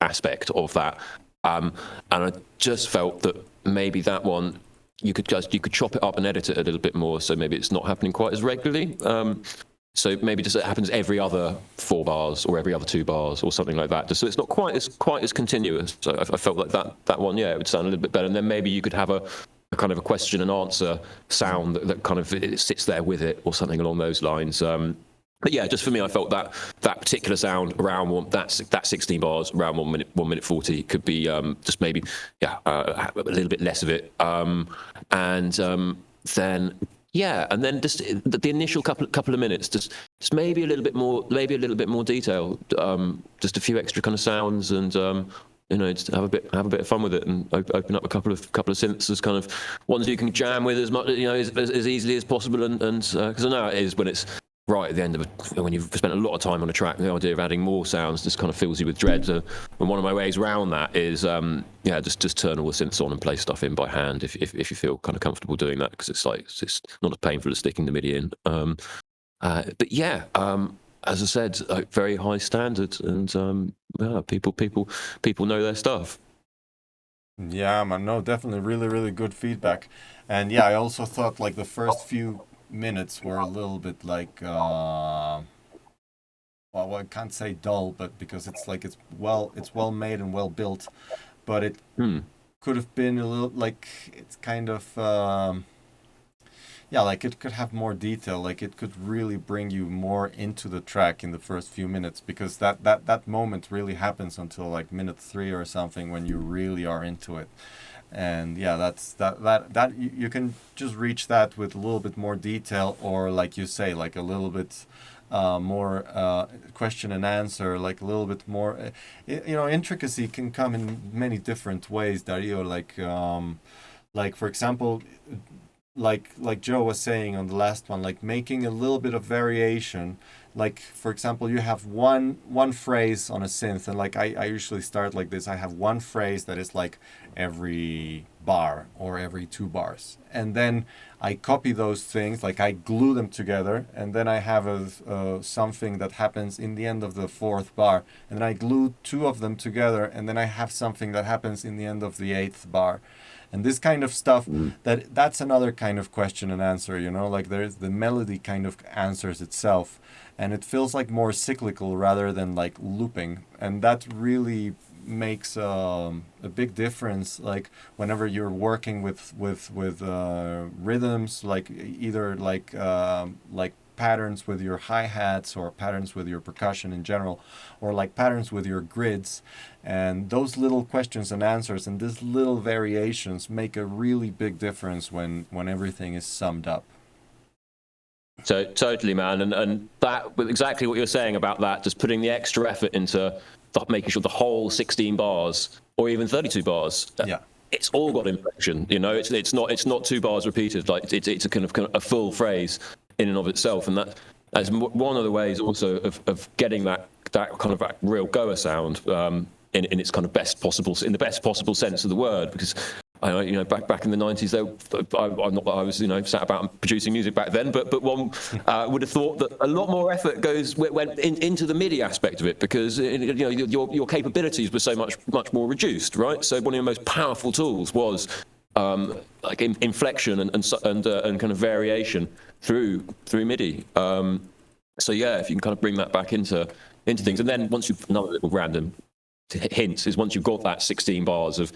aspect of that. And I just felt that maybe that one you could chop it up and edit it a little bit more, so maybe it's not happening quite as regularly. So maybe just it happens every other 4 bars or every other 2 bars or something like that. Just so it's not quite as continuous. So I felt like that one, yeah, it would sound a little bit better. And then maybe you could have a kind of a question and answer sound that kind of it sits there with it or something along those lines. But yeah, just for me, I felt that particular sound around that 16 bars around 1 minute 40 could be just maybe a little bit less of it, then. Yeah, and then just the initial couple of minutes, just maybe a little bit more detail, just a few extra kind of sounds, and just have a bit of fun with it, and open up a couple of synths as kind of ones you can jam with as much as easily as possible, and because I know it is when it's right at the end of it, when you've spent a lot of time on a track, the idea of adding more sounds just kind of fills you with dread. And one of my ways around that is, just turn all the synths on and play stuff in by hand if you feel kind of comfortable doing that, because it's not as painful as sticking the MIDI in. But yeah, as I said, very high standards, and people know their stuff. Yeah, man, no, definitely really, really good feedback. And yeah, I also thought like the first few minutes were a little bit like well, I can't say dull, but because it's well made and well built, but it could have been a little like it's kind of yeah, like it could have more detail, like it could really bring you more into the track in the first few minutes, because that moment really happens until like minute 3 or something, when you really are into it. And yeah, that you can just reach that with a little bit more detail, or like you say, like a little bit more question and answer, like a little bit more intricacy can come in many different ways, Dario. Like for example, like Joe was saying on the last one, like making a little bit of variation. Like for example, you have one phrase on a synth, and like I usually start like this. I have one phrase that is like every bar or every 2 bars, and then I copy those things, like I glue them together, and then I have a something that happens in the end of the 4th bar, and then I glue 2 of them together, and then I have something that happens in the end of the 8th bar. And this kind of stuff, that's another kind of question and answer, like there's the melody kind of answers itself, and it feels like more cyclical rather than like looping, and that really makes a big difference, like whenever you're working with rhythms, like either like patterns with your hi-hats, or patterns with your percussion in general, or like patterns with your grids. And those little questions and answers and these little variations make a really big difference when everything is summed up. So totally, man, and that exactly what you're saying about that, just putting the extra effort into making sure the whole 16 bars or even 32 bars, Yeah, it's all got inflection. It's not 2 bars repeated. Like it's a kind of a full phrase in and of itself, and that's one of the ways also of getting that kind of real goer sound in its kind of best possible sense of the word, because. Back in the 90s, I'm not that I was, sat about producing music back then, but one would have thought that a lot more effort went into the MIDI aspect of it, because your capabilities were so much more reduced, right? So one of your most powerful tools was like inflection and kind of variation through MIDI. So yeah, if you can kind of bring that back into things, and then another little random hint is, once you've got that 16 bars of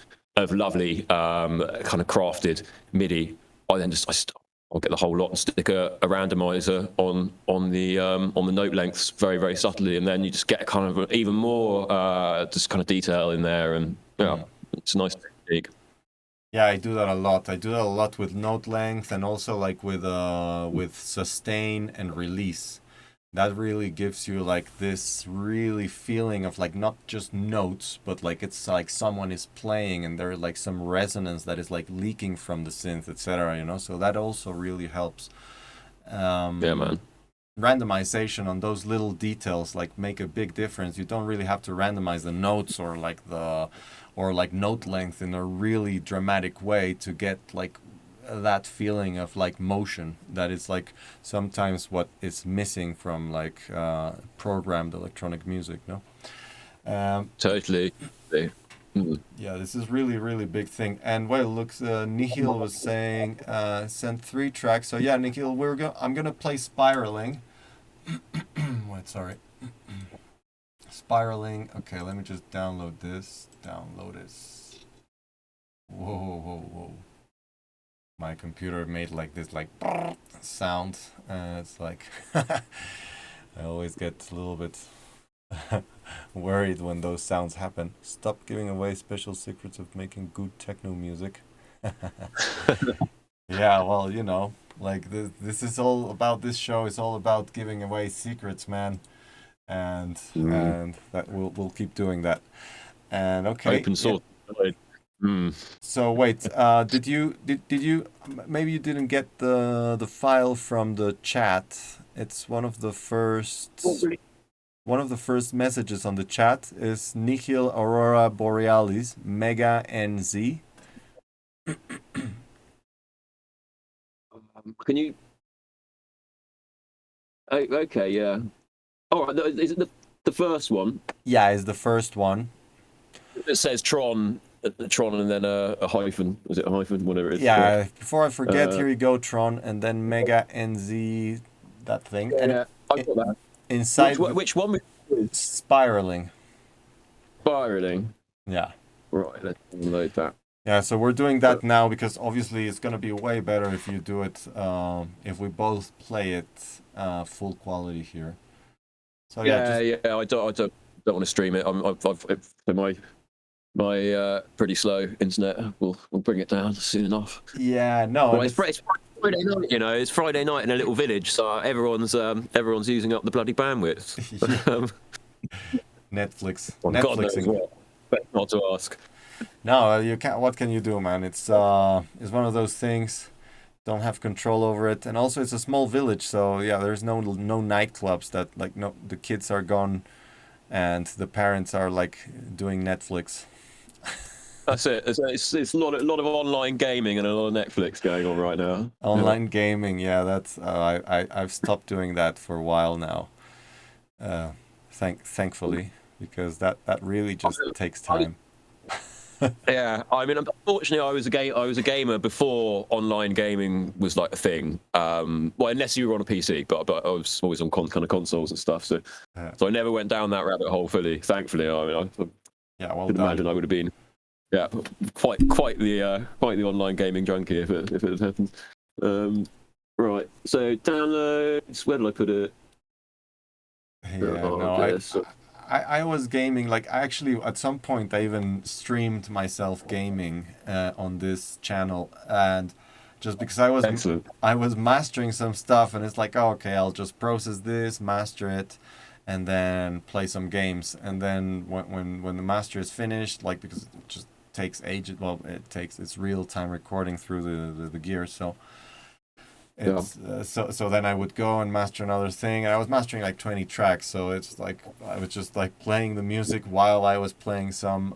lovely kind of crafted MIDI, I'll get the whole lot and stick a randomizer on the note lengths very, very subtly, and then you just get kind of even more just kind of detail in there, and it's a nice technique. Yeah, I do that a lot. I do that a lot with note length, and also like with sustain and release. That really gives you like this really feeling of like not just notes, but like it's like someone is playing, and there's like some resonance that is like leaking from the synth, etc. So that also really helps. Yeah, man. randomization on those little details like make a big difference. You don't really have to randomize the notes or like the or like note length in a really dramatic way to get like that feeling of like motion that is like sometimes what is missing from like programmed electronic music, no? Totally. Mm. Yeah, this is really, really big thing. And well, look, Nihil was saying send 3 tracks. So yeah, Nihil, I'm gonna play Spiraling. Wait, sorry. Spiraling. Okay, let me just download this. Download this. Whoa, whoa, whoa. My computer made like this like sound. It's like I always get a little bit worried when those sounds happen. Stop giving away special secrets of making good techno music. Yeah, well, you know, like this is all about this show is all about giving away secrets, man. And that we'll keep doing that. And okay. Open source. Yeah. So wait, did you maybe you didn't get the file from the chat? It's one of the first messages on the chat is Nihil Aurora Borealis Mega NZ. Can you? Oh, okay, yeah. All right, is it the first one? Yeah, it's the first one. It says Tron, and then a hyphen. Is it a hyphen? Whatever it is. Yeah. Before I forget, here you go, Tron, and then Mega NZ, that thing. Yeah, and I've got that. Inside. Which one? Spiraling. Spiraling. Yeah. Right. Let's download that. Yeah, so we're doing that now because obviously it's gonna be way better if you do it. If we both play it full quality here. So yeah. I don't want to stream it. My pretty slow internet will bring it down soon enough. Yeah, no. Well, it's Friday night, you know. It's Friday night in a little village, so everyone's using up the bloody bandwidth. Netflix. God knows what. Not to ask. No, you can't. What can you do, man? It's one of those things. Don't have control over it, and also it's a small village, so yeah, there's no nightclubs that like no the kids are gone, and the parents are like doing Netflix. That's it. It's a lot of online gaming and a lot of Netflix going on right now. Online gaming, yeah. That's I've stopped doing that for a while now. Thankfully, because that really just takes time. Yeah, I mean, unfortunately, I was a gamer before online gaming was like a thing. Well, unless you were on a PC, but I was always on kind of consoles and stuff. So I never went down that rabbit hole fully. Thankfully, I mean, I could imagine I would have been, quite the online gaming junkie if it had happened. Right. So downloads. Where did I put it? Yeah, I was gaming, like actually at some point I even streamed myself gaming on this channel, and just because I was mastering some stuff, and it's like, oh, okay, I'll just process this, master it, and then play some games, and then when the master is finished, like because it just takes ages, well, it's real time recording through the gear, so. So then I would go and master another thing, and I was mastering like 20 tracks, so it's like I was just like playing the music while I was playing some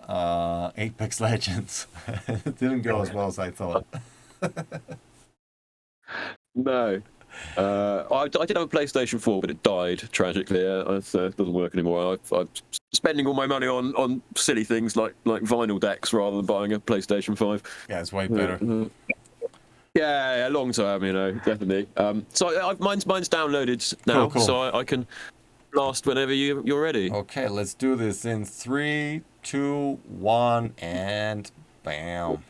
Apex Legends. It didn't go as well as I thought. No. I did have a PlayStation 4, but it died tragically. It doesn't work anymore. I'm spending all my money on silly things like vinyl decks rather than buying a PlayStation 5. Yeah, it's way better. Yeah, long term, you know, definitely. So mine's downloaded now, cool. so I can blast whenever you're ready. Okay, let's do this in 3, 2, 1, and bam.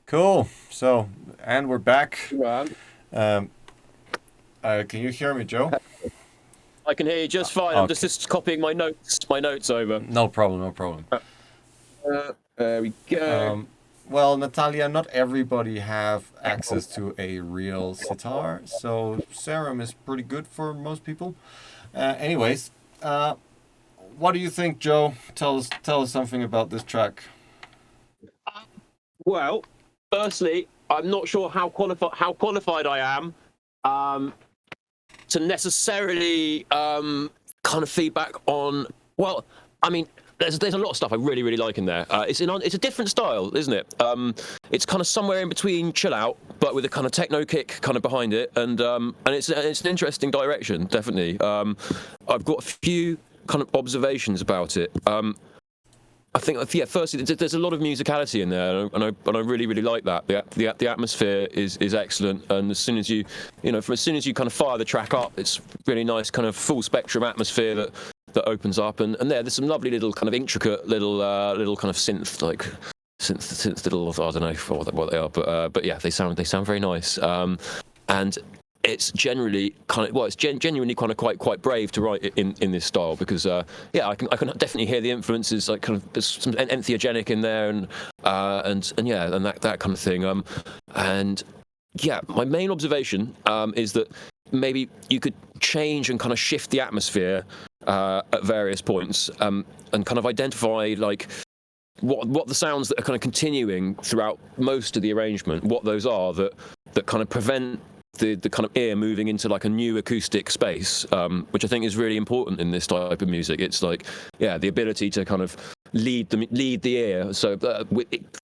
Cool. So, and we're back. Right. Um, can you hear me, Joe? I can hear you just fine. I'm Okay. just copying my notes over. No problem, no problem. There we go. Well, Natalia, not everybody have access to a real sitar, so Serum is pretty good for most people. Anyways, what do you think, Joe? Tell us something about this track. Well, firstly, I'm not sure how qualified I am to necessarily kind of feedback on. Well, I mean, there's a lot of stuff I really like in there. It's a different style, isn't it? It's kind of somewhere in between chill out, but with a kind of techno kick kind of behind it, and it's an interesting direction, definitely. I've got a few kind of observations about it. I think, yeah. Firstly, there's a lot of musicality in there, and I really like that. The atmosphere is excellent, and as soon as you kind of fire the track up, it's really nice, kind of full spectrum atmosphere that opens up, and there's some lovely little kind of intricate little kind of synth little, I don't know what they are, but yeah, they sound very nice, and it's generally genuinely kind of quite brave to write in this style, because yeah, I can definitely hear the influences, like kind of there's some entheogenic in there, and yeah, and that kind of thing, and yeah, my main observation is that maybe you could change and kind of shift the atmosphere at various points, and kind of identify like what the sounds that are kind of continuing throughout most of the arrangement, what those are that kind of prevent the kind of ear moving into like a new acoustic space, which I think is really important in this type of music. It's like, yeah, the ability to kind of lead the ear. So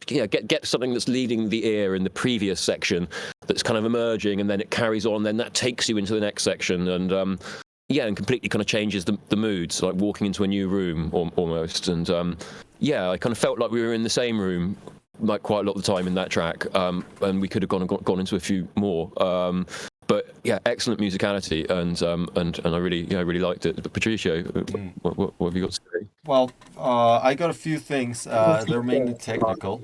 get something that's leading the ear in the previous section that's kind of emerging, and then it carries on, then that takes you into the next section, and yeah, and completely kind of changes the mood. So like walking into a new room almost, and yeah, I kind of felt like we were in the same room like quite a lot of the time in that track, and we could have gone into a few more, but yeah, excellent musicality, and I really liked it. But Patricio, what have you got to say? Well, I got a few things. They're mainly technical.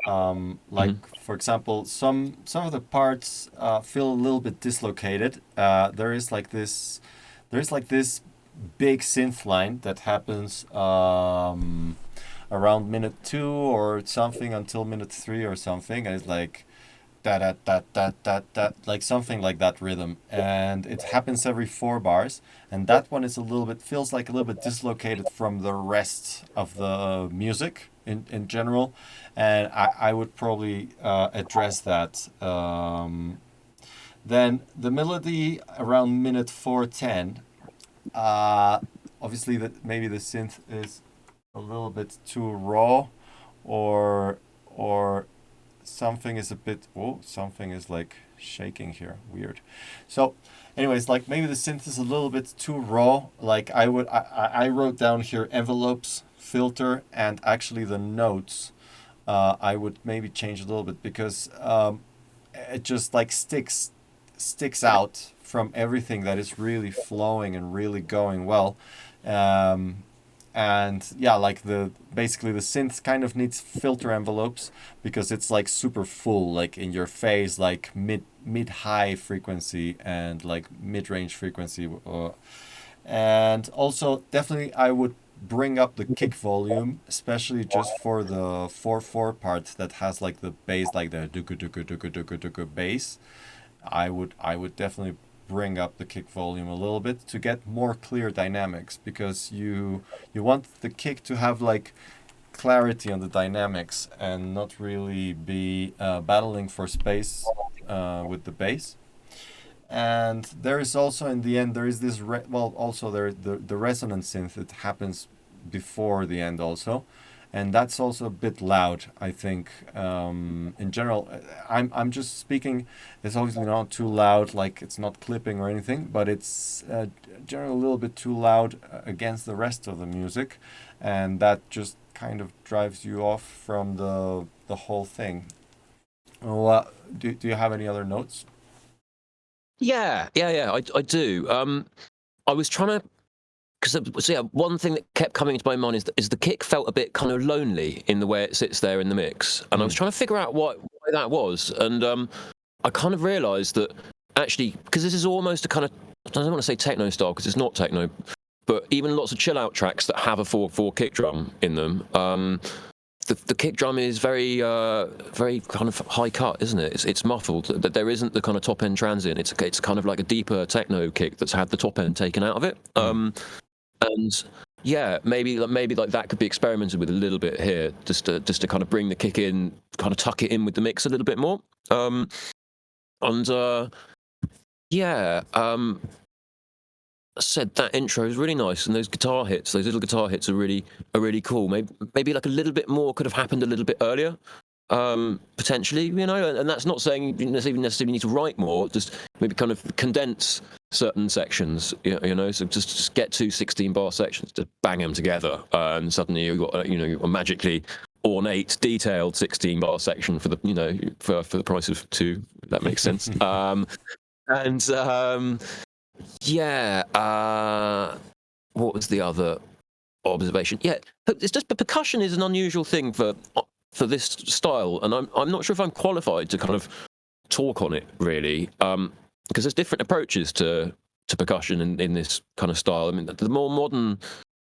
Like for example, some of the parts feel a little bit dislocated. There is like this big synth line that happens around minute 2 or something until minute 3 or something, and it's like that, like something like that rhythm, and it happens every 4 bars, and that one is feels like a little bit dislocated from the rest of the music in general, and I would probably address that. Then the melody around minute 4:10, obviously that maybe the synth is a little bit too raw, or something is a bit, oh, something is like shaking here, weird. So anyways, like maybe the synth is a little bit too raw. Like I wrote down here envelopes, filter, and actually the notes, I would maybe change a little bit, because it just like sticks out from everything that is really flowing and really going well. um, and yeah, like basically the synth kind of needs filter envelopes, because it's like super full, like in your face, like mid high frequency and like mid range frequency, and also definitely I would bring up the kick volume, especially just for the 4/4 part that has like the bass, like the duku duku duku duku duku bass. I would definitely bring up the kick volume a little bit to get more clear dynamics, because you want the kick to have like clarity on the dynamics and not really be battling for space with the bass. And there is also in the end there is this also there the resonance synth that happens before the end also, and that's also a bit loud, I think. In general, I'm just speaking. It's obviously not too loud, like it's not clipping or anything, but it's generally a little bit too loud against the rest of the music, and that just kind of drives you off from the whole thing. Well, do you have any other notes? Yeah, I do. I was trying to, because so yeah, one thing that kept coming into my mind is the kick felt a bit kind of lonely in the way it sits there in the mix, and I was trying to figure out why that was, and I kind of realised that actually, because this is almost a kind of, I don't want to say techno style because it's not techno, but even lots of chill out tracks that have a 4/4 kick drum in them. The kick drum is very kind of high cut, isn't it? It's muffled. That there isn't the kind of top end transient. It's kind of like a deeper techno kick that's had the top end taken out of it. And yeah, maybe like that could be experimented with a little bit here, just to kind of bring the kick in, kind of tuck it in with the mix a little bit more. And yeah, said, that intro is really nice, and those guitar hits, those little guitar hits, are really cool. Maybe like a little bit more could have happened a little bit earlier, potentially, you know. And that's not saying you necessarily need to write more. Just maybe kind of condense certain sections, you know. So just get 2 16-bar sections, just bang them together, and suddenly you've got a magically ornate, detailed 16-bar section for the for the price of 2. If that makes sense. And yeah. What was the other observation? Yeah, it's just, but percussion is an unusual thing for this style, and I'm not sure if I'm qualified to kind of talk on it really, because there's different approaches to percussion in this kind of style. I mean, the more modern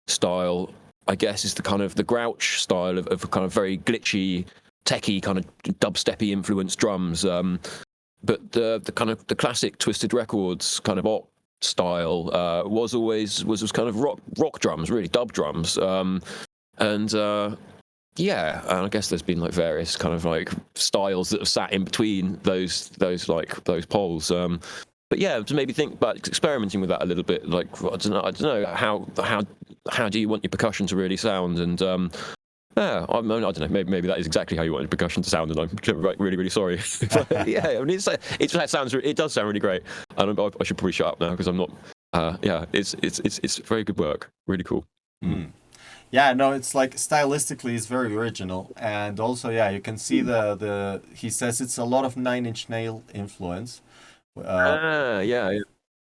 style, I guess, is the kind of the Grouch style of kind of very glitchy, techie, kind of dubsteppy influenced drums. But the kind of the classic Twisted Records kind of style was kind of rock drums, really dub drums, and yeah, and I guess there's been like various kind of like styles that have sat in between those poles. But yeah, to maybe think about experimenting with that a little bit. Like I don't know how do you want your percussion to really sound, and yeah, I don't know. Maybe that is exactly how you want your percussion to sound, and I'm really sorry. But yeah, I mean, it does sound really great, and I should probably shut up now because I'm not. Yeah, it's very good work, really cool. Yeah, no, it's like stylistically it's very original, and also yeah, you can see the he says it's a lot of Nine Inch Nail influence. Yeah.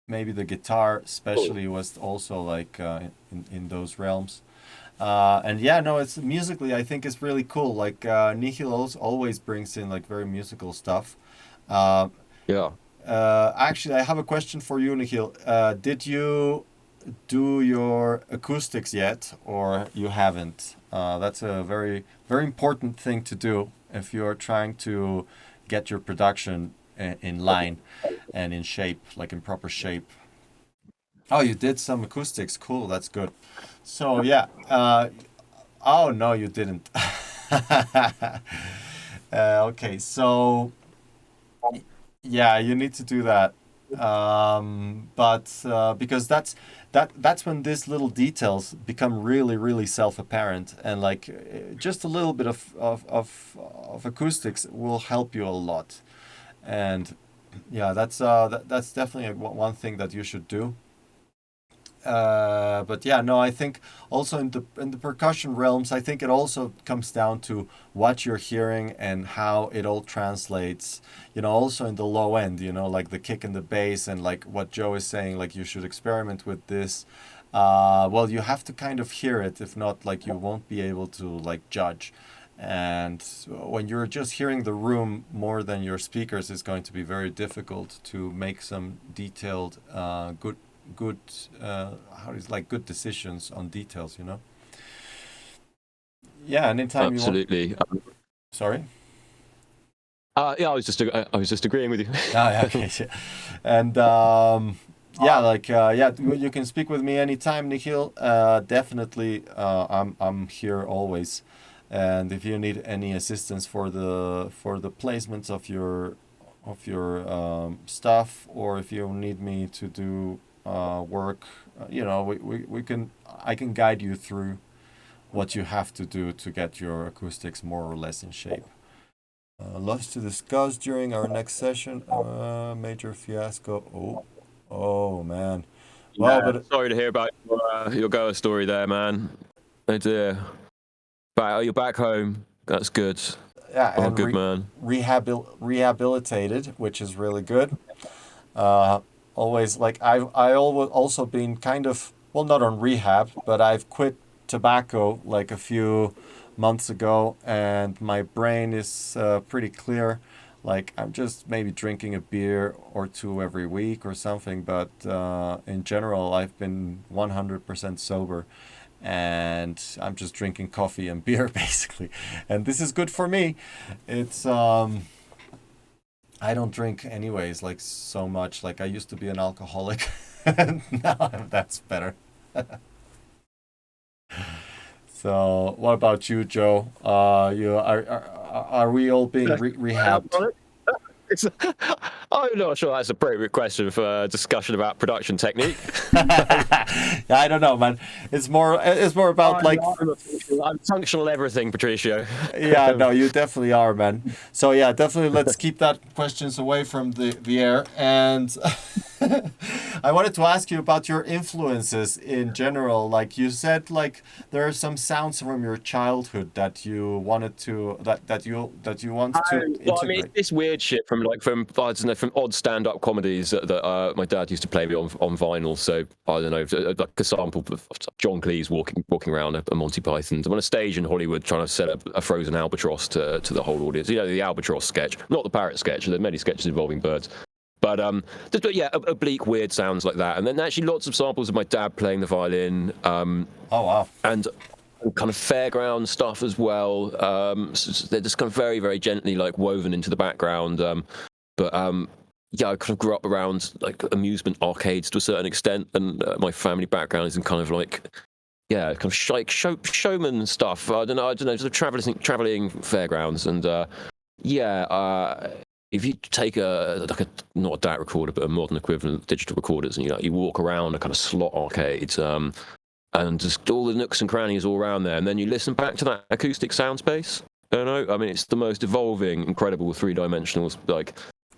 Maybe the guitar especially was also like in those realms. And yeah, no, it's musically I think it's really cool. Like Nihil always brings in like very musical stuff. Uh, Yeah. Actually, I have a question for you, Nihil. Did you do your acoustics yet, or you haven't? That's a very important thing to do if you're trying to get your production in line and in shape, like in proper shape. Oh, you did some acoustics. Cool, that's good. So yeah. Oh no, you didn't. Okay, so yeah, you need to do that. But because that's when these little details become really self-apparent, and like just a little bit of acoustics will help you a lot. And yeah, that's definitely one thing that you should do. But yeah, no, I think also in the percussion realms, I think it also comes down to what you're hearing and how it all translates. You know, also in the low end, you know, like the kick and the bass, and like what Joe is saying, like you should experiment with this. Well, you have to kind of hear it, if not, like you won't be able to like judge. And when you're just hearing the room more than your speakers, it's going to be very difficult to make some detailed, good how is like good decisions on details, you know. Yeah, anytime you want. Absolutely. Sorry. Yeah, I was just agreeing with you. Ah, yeah, okay. Yeah. And yeah, like yeah, you can speak with me anytime, Nikhil. Definitely, I'm here always. And if you need any assistance for the placements of your stuff, or if you need me to do work, you know, we can I can guide you through what you have to do to get your acoustics more or less in shape. Lots to discuss during our next session. Major fiasco. Oh man. Well, Yeah, but sorry to hear about your Goa story there, man. Oh dear. You're back home. That's good. yeah, Oh, and good man. rehabilitated, which is really good. Uh, Always like I always also been kind of, well, not on rehab, but I've quit tobacco like a few months ago, and my brain is pretty clear. Like I'm just maybe drinking a beer or two every week or something, but in general I've been 100% sober, and I'm just drinking coffee and beer basically, and this is good for me. It's I don't drink anyways, like so much. Like I used to be an alcoholic, and that's better. So, what about you, Joe? You are we all being rehabbed? It's, I'm not sure that's an appropriate question for a discussion about production technique. Yeah, I don't know, man. It's more about like I'm functional everything, Patricio. yeah, no, you definitely are, man. So yeah, definitely let's keep that questions away from the air. And I wanted to ask you about your influences in general. Like you said, like there are some sounds from your childhood that you wanted to that you want to Well, I mean, it's integrate. this weird shit from I don't know, from odd stand-up comedies that my dad used to play me on vinyl. So I don't know, like a sample of John Cleese walking around a Monty Python. I'm on a stage in Hollywood trying to sell a frozen albatross to the whole audience. You know, the albatross sketch, not the parrot sketch. There are many sketches involving birds. But yeah, oblique, weird sounds like that, and then actually lots of samples of my dad playing the violin, Oh wow. and kind of fairground stuff as well. So they're just kind of very, very gently like woven into the background. But yeah, I kind of grew up around like amusement arcades to a certain extent, and my family background is in kind of like yeah, kind of like showman stuff. I don't know, sort of traveling fairgrounds, and yeah. If you take not a DAT recorder, but a modern equivalent of digital recorders, and you walk around a kind of slot arcade, and just all the nooks and crannies all around there, and then you listen back to that acoustic sound space. I don't know. I mean, it's the most evolving, incredible three-dimensional, like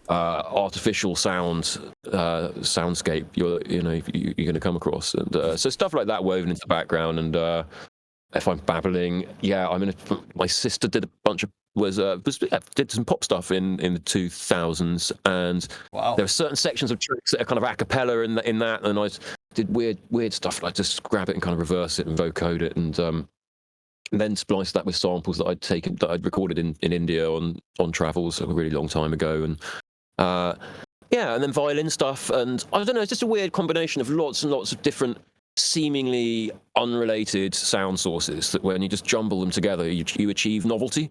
artificial soundscape you're going to come across, and so stuff like that woven into the background. And if I'm babbling, yeah, my sister did a bunch of did some pop stuff in the 2000s, and Wow. there are certain sections of tracks that are kind of a cappella in that, and I did weird stuff like just grab it and kind of reverse it and vocode it, and then splice that with samples that I'd recorded in India on travels a really long time ago, and yeah, and then violin stuff, and I don't know, it's just a weird combination of lots and lots of different seemingly unrelated sound sources that when you just jumble them together, you achieve novelty,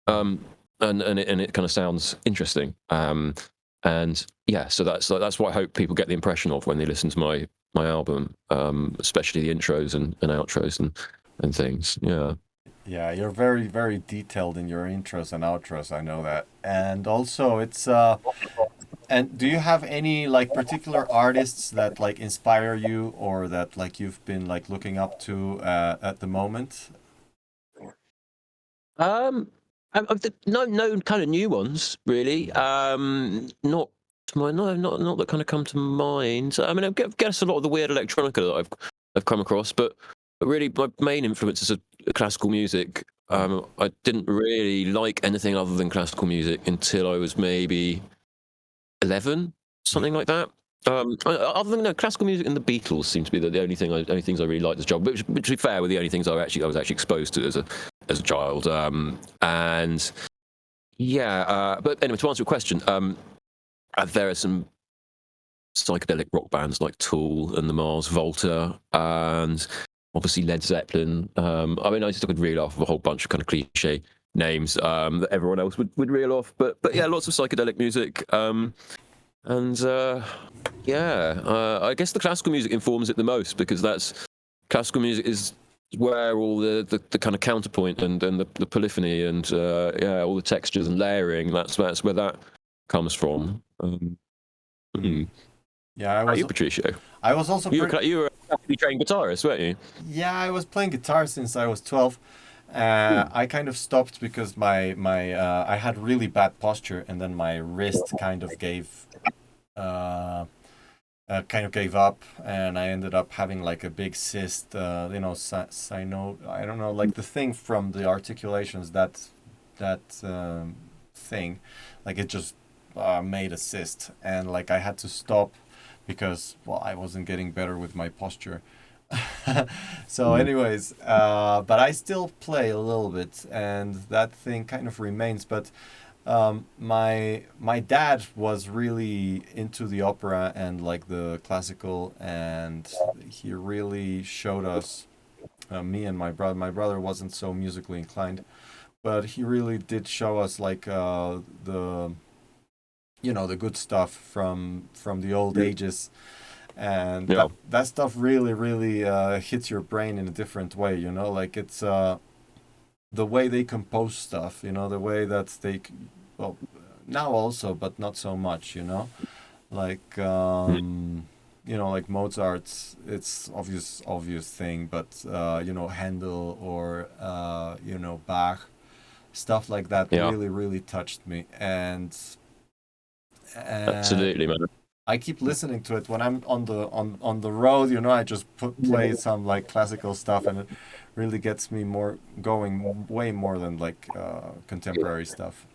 and it kind of sounds interesting. And yeah, so that's what I hope people get the impression of when they listen to my album, especially the intros and outros and things. Yeah. Yeah, you're very, very detailed in your intros and outros. I know that. And also, and do you have any like particular artists that like inspire you or that like you've been like looking up to at the moment? Um, no kind of new ones really. Not to my not that kind of come to mind. I mean, I guess a lot of the weird electronica that I've come across, but really my main influences are classical music. I didn't really like anything other than classical music until I was maybe 11, something like that. Other than classical music and the Beatles seem to be the only things I really liked as a child. But to be fair, were the only things I was actually exposed to as a child. And yeah, but anyway, to answer your question, there are some psychedelic rock bands like Tool and the Mars Volta, and obviously Led Zeppelin. I mean, I just could reel off a whole bunch of kind of cliche names that everyone else would reel off, but yeah, lots of psychedelic music. And yeah, I guess the classical music informs it the most because classical music is where all the kind of counterpoint and the polyphony and yeah, all the textures and layering. That's where that comes from. Yeah, How are you, Patricio? I was also You were a classically trained guitarist, weren't you? yeah, I was playing guitar since I was 12. I kind of stopped because my I had really bad posture, and then my wrist uh, kind of gave up, and I ended up having like a big cyst. I don't know, like the thing from the articulations that thing, like it just made a cyst, and like I had to stop because well I wasn't getting better with my posture. So anyways, but I still play a little bit, and that thing kind of remains. But my dad was really into the opera and like the classical, and he really showed us me and my brother. My brother wasn't so musically inclined, but he really did show us like the the good stuff from the old ages, and Yeah. that stuff really hits your brain in a different way, like it's the way they compose stuff, the way that well now also, but not so much, you know. Like you know, like Mozart's, it's obvious thing, but you know, Handel or you know, Bach, stuff like that Yeah, really touched me, and uh, absolutely, man. I keep listening to it when I'm on the road. You know, I just play some like classical stuff, and it really gets me more going, way more than like contemporary stuff.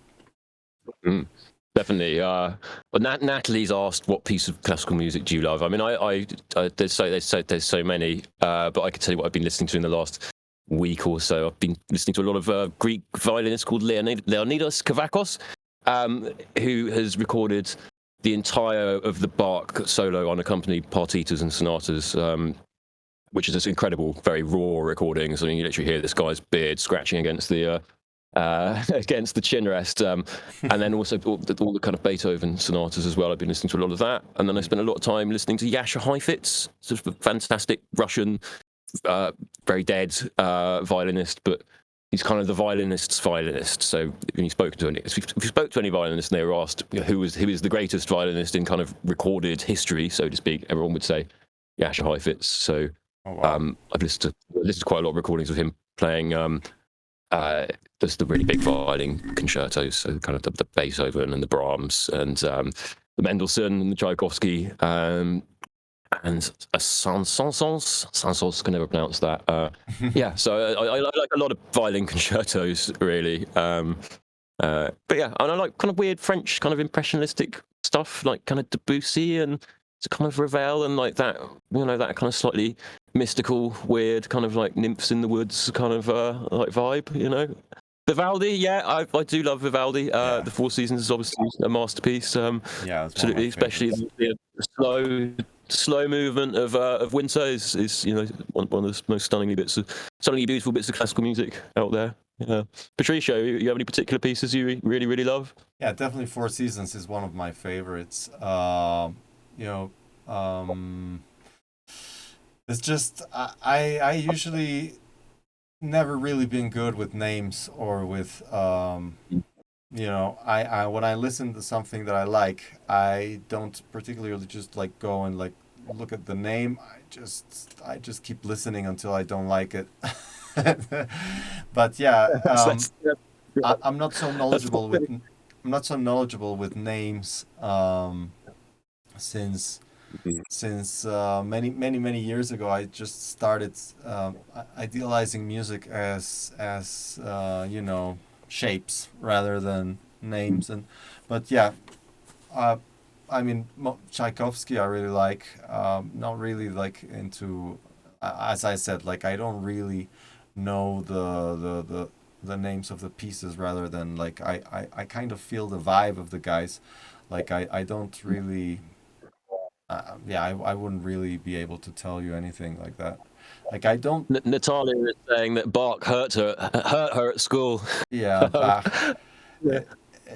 Mm, definitely. But Natalie's asked, "What piece of classical music do you love?" I mean, there's so many, but I can tell you what I've been listening to in the last week or so. I've been listening to a lot of Greek violinist called Leonidas Kavakos, who has recorded the entire of the Bach solo unaccompanied partitas and sonatas. Which is this incredible, very raw recordings. I mean, you literally hear this guy's beard scratching against the against the chin rest, and then also all the kind of Beethoven sonatas as well. I've been listening to a lot of that, and then I spent a lot of time listening to Yasha Heifetz, sort of a fantastic Russian, very dead violinist, but he's kind of the violinist's violinist. So when you spoke to any, if you spoke to any violinist and they were asked, you know, who is the greatest violinist in kind of recorded history, so to speak, everyone would say Yasha Heifetz. So Oh wow. I've listened to quite a lot of recordings of him playing just the really big violin concertos, so kind of the Beethoven and the Brahms and the Mendelssohn and the Tchaikovsky, and a Saint-Saëns, can never pronounce that. Yeah, so I like a lot of violin concertos, really. But yeah, and I like kind of weird French, kind of impressionistic stuff, like kind of Debussy and it's kind of Ravel and like that, you know, that kind of slightly mystical, weird, kind of like nymphs in the woods kind of like vibe, you know. Vivaldi, yeah, I do love Vivaldi. Yeah, The Four Seasons is obviously a masterpiece. yeah, it's one of my Absolutely, especially favorites. the slow movement of Winter is you know one of the most stunningly beautiful bits of classical music out there. Yeah. Patricio, you have any particular pieces you really love? Yeah, definitely Four Seasons is one of my favorites. You know, um, it's just I usually never really been good with names or with you know, I when I listen to something that I like, I don't particularly just like go and like look at the name. I just keep listening until I don't like it. But yeah, That's I'm not so that's knowledgeable with probably. names since many years ago. I just started idealizing music as you know, shapes rather than names. And but yeah, uh, I mean, Tchaikovsky I really like. Not really like into, as I said, like I don't really know the names of the pieces rather than like I kind of feel the vibe of the guys. Like I don't really, yeah, I wouldn't really be able to tell you anything like that. Like I don't, Natalia is saying that Bach hurt her at school. yeah, Um, Bach. yeah, It,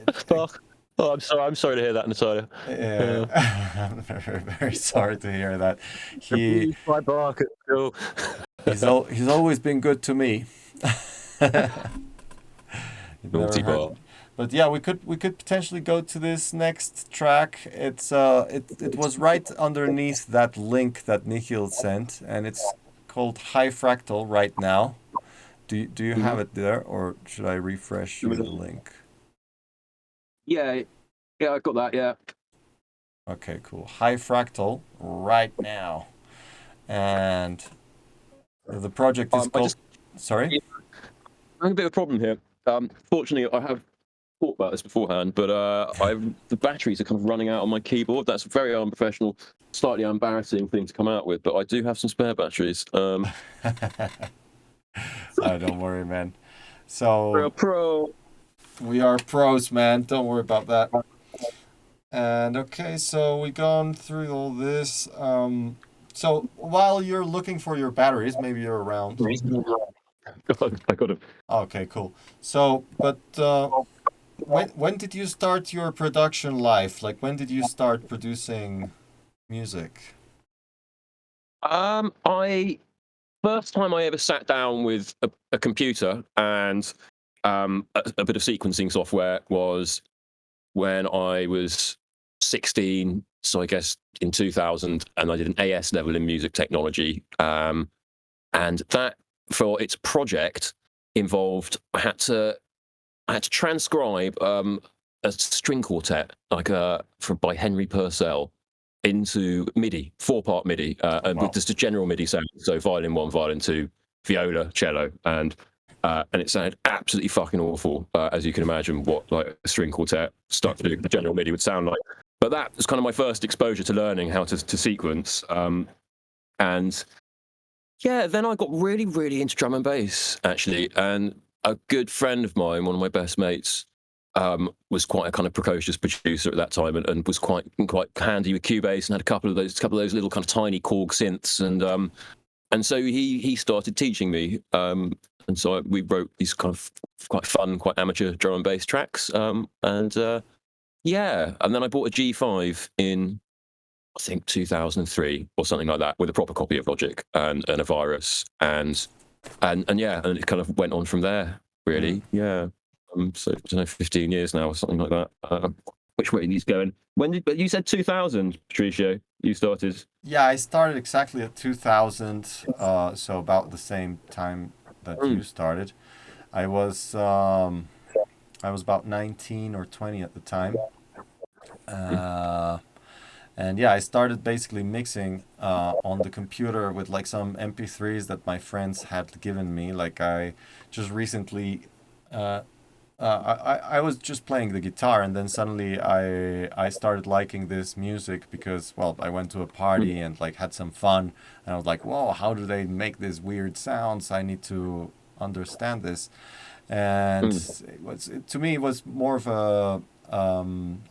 it, Bach. Oh, I'm sorry to hear that, Natalia. yeah, I'm very sorry to hear that. He Abused by Bach at school. he's always been good to me. It never Naughty hurt. Bach. But yeah, we could potentially go to this next track. It's it was right underneath that link that Nikhil sent, and it's called High Fractal right now. Do you have Mm-hmm. it there, or should I refresh you the link? Yeah, yeah, I got that. Yeah, Okay, cool. High Fractal right now, and the project is I called. just Sorry. I have a bit of a problem here. Fortunately, I have thought about this beforehand, but the batteries are kind of running out on my keyboard. That's a very unprofessional, slightly embarrassing thing to come out with, but I do have some spare batteries. Don't worry, man. For a So pro. we are pros, man. Don't worry about that. And okay, so we gone through all this. So while you're looking for your batteries, maybe you're around. I got it. Okay, cool. So, but when did you start your production life? Like, when did you start producing music? I first time I ever sat down with a computer and a bit of sequencing software was when I was 16. So I guess in 2000, and I did an AS level in music technology. And that, for its project, involved I had to transcribe a string quartet by Henry Purcell into MIDI, 4-part MIDI, and with Wow. just a general MIDI sound. So violin one, violin two, viola, cello, and it sounded absolutely fucking awful, as you can imagine what like a string quartet stuck to the general MIDI would sound like. But that was kind of my first exposure to learning how to sequence. And yeah, then I got really, really into drum and bass, actually. And a good friend of mine, one of my best mates, was quite a kind of precocious producer at that time, and was quite handy with Cubase, and had a couple of those little kind of tiny Korg synths, and so he started teaching me, and so we wrote these kind of quite fun, quite amateur drum and bass tracks, yeah, and then I bought a G5 in, I think, 2003 or something like that, with a proper copy of Logic and a virus, and yeah, and it kind of went on from there, really. Yeah. So I don't know, 15 years now or something like that. Which way are these going? But you said 2000, Patricio, you started. Yeah, I started exactly at 2000, so about the same time that you Mm. started. I was um, I was about 19 or 20 at the time. Uh, and yeah, I started basically mixing on the computer with like some MP3s that my friends had given me. Like I just recently uh, I was just playing the guitar, and then suddenly I started liking this music because, well, I went to a Mm. party and like had some fun, and I was like, whoa, how do they make these weird sounds? I need to understand this. And Mm. to me it was more of a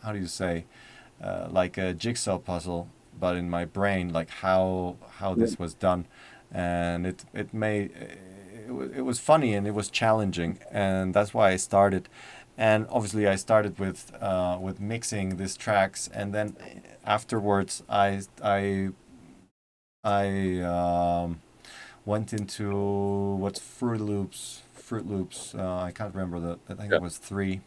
how do you say, like a jigsaw puzzle, but in my brain, like how Yeah. this was done, and it made it was funny and it was challenging, and that's why I started. And obviously, I started with mixing these tracks, and then afterwards, I went into what's Fruit Loops. Fruit Loops. I can't remember I think it was three,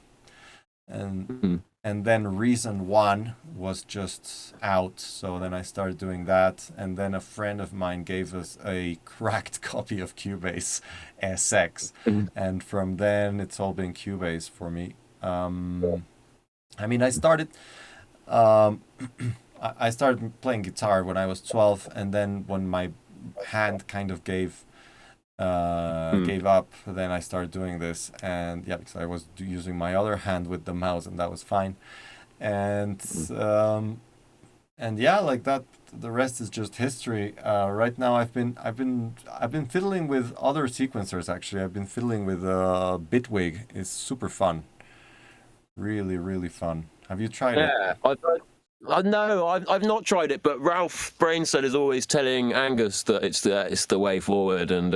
and Mm. and then Reason One was just out. So then I started doing that, and then a friend of mine gave us a cracked copy of Cubase SX, Mm. and from then it's all been Cubase for me. I mean, I started. Um, I started playing guitar when I was 12, and then when my hand kind of Mm. gave up, then I started doing this, and yeah, because I was using my other hand with the mouse, and that was fine. And Mm. um, and yeah, like that. The rest is just history. Right now, I've been fiddling with other sequencers. Actually, I've been fiddling with Bitwig. It's super fun. Really, really fun. Have you tried it? Yeah, I no, I've not tried it, but Ralph Brainsell is always telling Angus that it's the way forward, and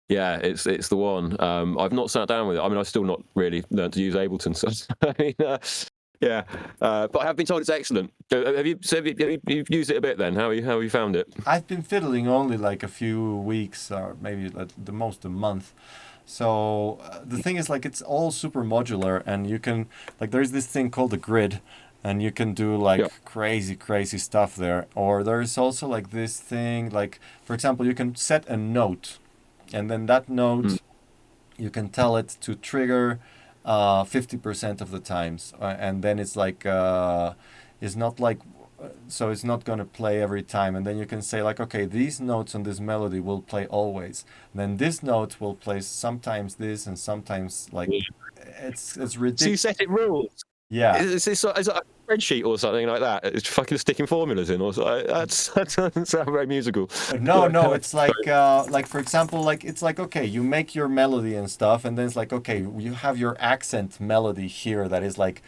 yeah, it's the one. I've not sat down with it. I mean, I've still not really learned to use Ableton, so I mean, yeah, but I have been told it's excellent. You've used it a bit then? How have you found it? I've been fiddling only like a few weeks, or maybe like the most a month. So the thing is, like, it's all super modular, and you can, like, there's this thing called the grid, and you can do Yeah. like crazy, crazy stuff there. Or there's also like this thing, like, for example, you can set a note, and then that Mm. note, you can tell it to trigger 50% of the times, and then it's not like so it's not going to play every time, and then you can say like, okay, these notes on this melody will play always, and then this note will play sometimes this and sometimes like it's So you ridiculous. set it rules. Yeah. Is it a spreadsheet or something like that? It's fucking sticking formulas in, or something. That doesn't sound very musical. No, no, it's like for example, like it's like, okay, you make your melody and stuff, and then it's like, okay, you have your accent melody here that is like,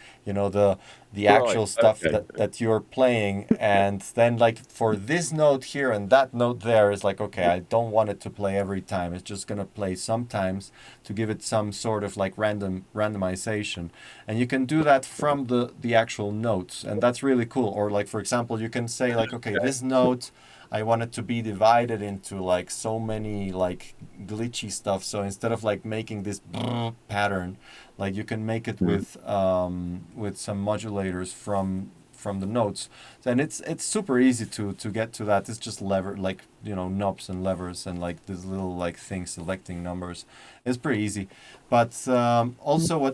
the Right. actual stuff Okay. that you're playing, and then like for this note here and that note there is like, okay, I don't want it to play every time. It's just gonna play sometimes to give it some sort of like randomization, and you can do that from the actual notes, and that's really cool. Or like for example, you can say like, okay, this note. I want it to be divided into like so many like glitchy stuff. So instead of like making this pattern, like you can make it with some modulators from the notes, and it's super easy to get to that. It's just lever, like, you know, knobs and levers and like this little like thing selecting numbers. It's pretty easy. But also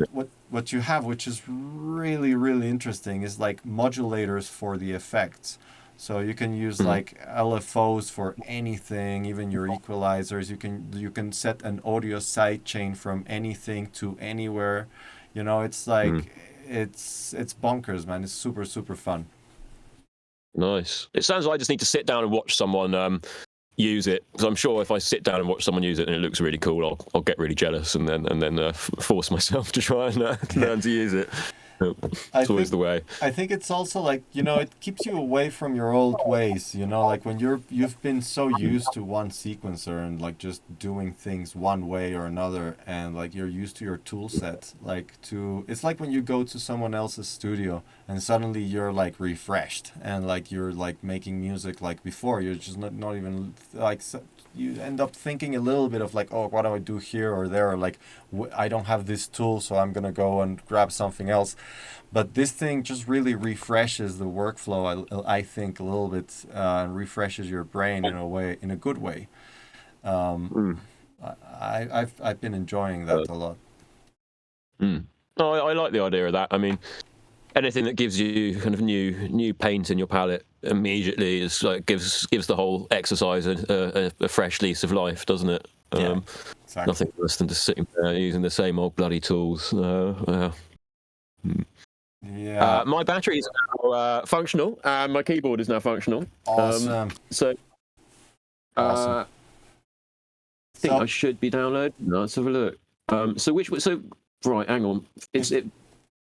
what you have, which is really really interesting, is like modulators for the effects. So you can use like LFOs for anything, even your equalizers. You can set an audio sidechain from anything to anywhere. You know, it's like it's bonkers, man. It's super super fun. Nice. It sounds like I just need to sit down and watch someone use it, because I'm sure if I sit down and watch someone use it and it looks really cool, I'll get really jealous and then force myself to try and learn to use it. It's always the way. I think it's also like, you know, it keeps you away from your old ways, you know, like when you've been so used to one sequencer and like just doing things one way or another, and like you're used to your tool set, like to it's like when you go to someone else's studio and suddenly you're like refreshed and like you're like making music like before. You're just not even like you end up thinking a little bit of like, oh, what do I do here or there, or like I don't have this tool, so I'm gonna go and grab something else. But this thing just really refreshes the workflow, I think, a little bit, and refreshes your brain in a way, in a good way. um, I've been enjoying that a lot. No, I like the idea of that. I mean, anything that gives you kind of new paint in your palette immediately is like gives the whole exercise a fresh lease of life, doesn't it? Yeah, exactly. Nothing worse than just sitting there using the same old bloody tools. Yeah, My battery is now functional, and my keyboard is now functional. awesome. So Awesome. I think So I should be downloading. Let's have a look. Right, hang on.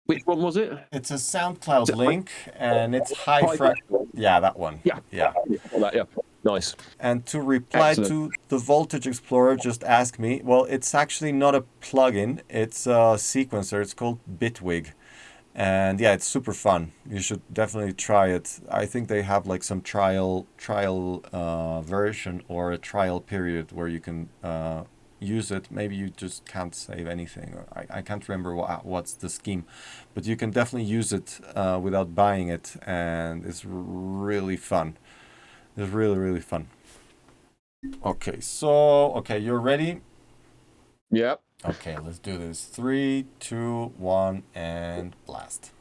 Which one was it? it's a SoundCloud link, and it's Yeah, that one. Yeah. Yeah. Yeah. Nice. And to reply Excellent. to the Voltage Explorer, just ask me. Well, it's actually not a plugin. It's a sequencer. It's called Bitwig. And yeah, it's super fun. You should definitely try it. I think they have like some trial version or a trial period where you can use it. Maybe you just can't save anything. Or I can't remember what's the scheme, but you can definitely use it without buying it, and it's really fun. It's really really fun. Okay, you're ready. Yep. Okay, let's do this. 3, 2, 1, and blast.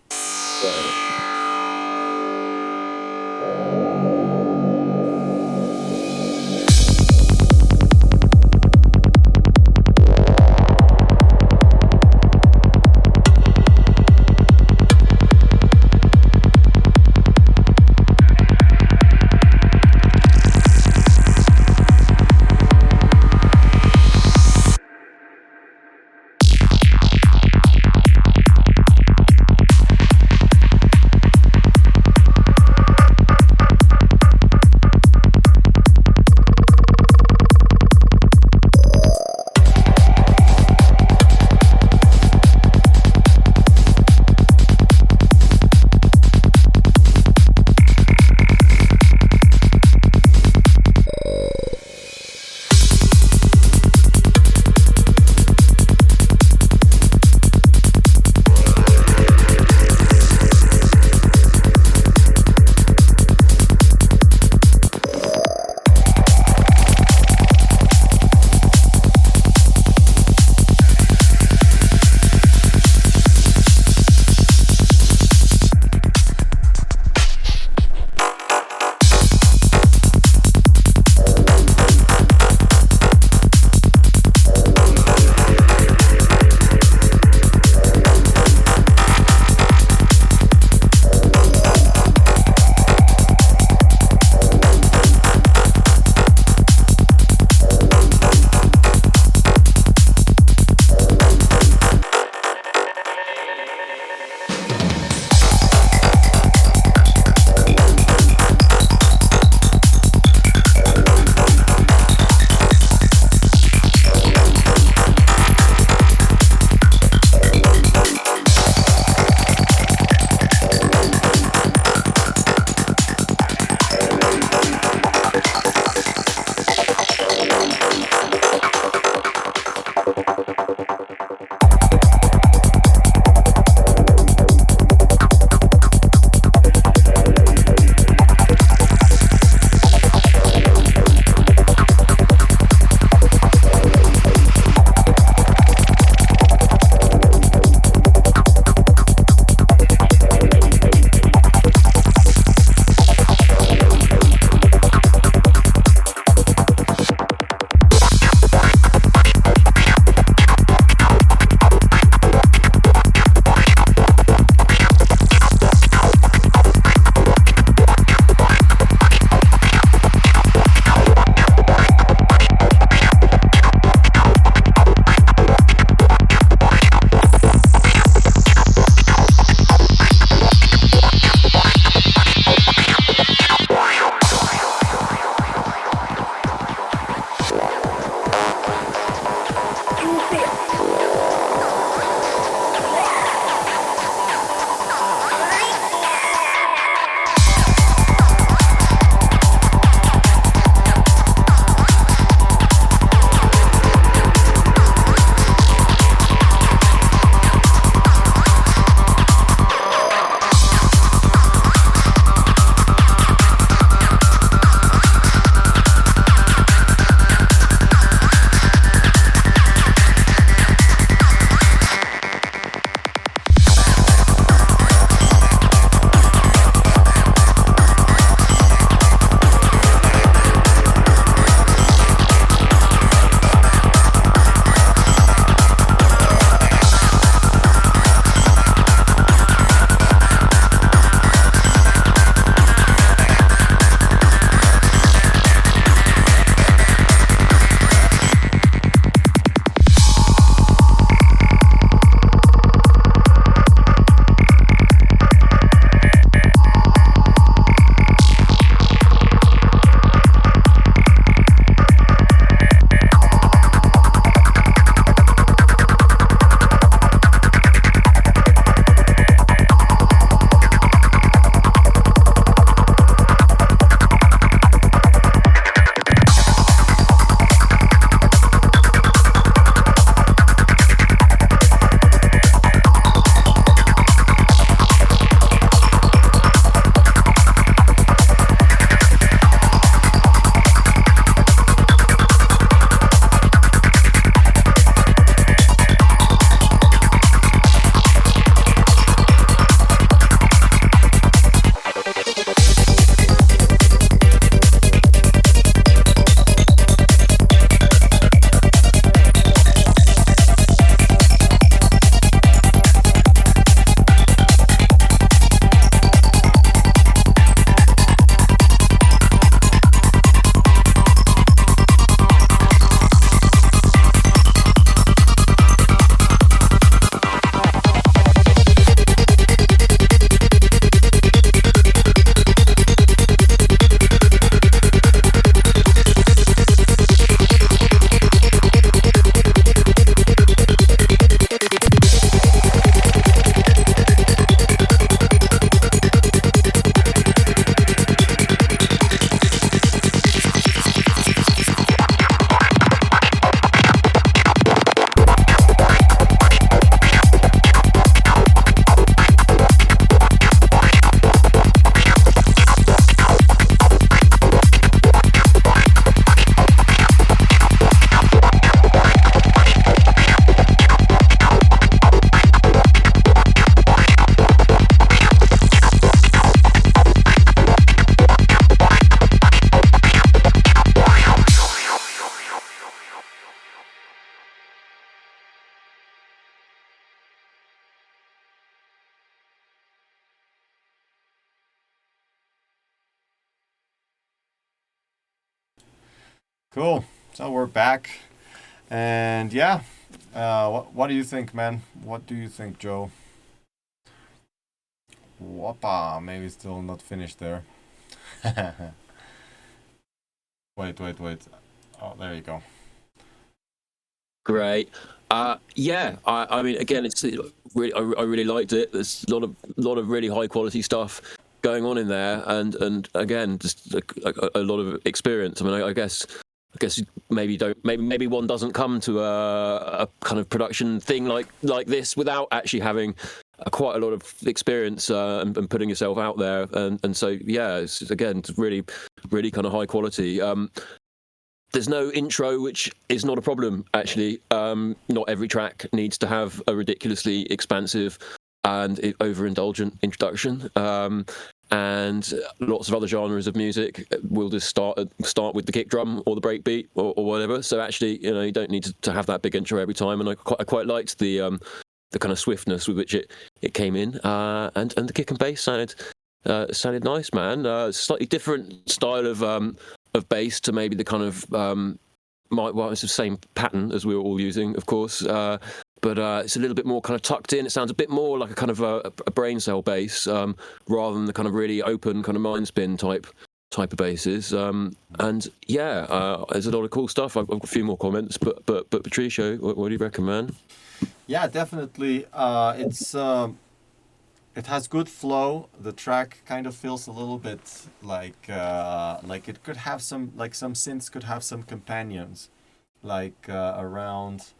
Cool. So we're back, and yeah, what do you think, man? What do you think, Joe? Whoppa, maybe still not finished there. Wait. Oh, there you go. Great. Yeah, I mean, again, it's really, I really liked it. There's a lot of really high quality stuff going on in there, and again, just a lot of experience. I mean, I guess maybe don't maybe one doesn't come to a kind of production thing like this without actually having quite a lot of experience and putting yourself out there, and so yeah, it's really kind of high quality. There's no intro, which is not a problem, actually. Not every track needs to have a ridiculously expansive and overindulgent introduction. And lots of other genres of music will just start with the kick drum or the break beat or whatever. So actually, you don't need to have that big intro every time. And I quite liked the kind of swiftness with which it came in. And the kick and bass sounded nice, man. Slightly different style of bass to maybe the kind of it's the same pattern as we were all using, of course, but it's a little bit more kind of tucked in. It sounds a bit more like a kind of a brain cell bass rather than the kind of really open kind of mind spin type of basses. And yeah, there's a lot of cool stuff. I've got a few more comments, but Patricio, what do you reckon, man? Yeah, definitely. It has good flow. The track kind of feels a little bit like it could have some synths could have some companions, around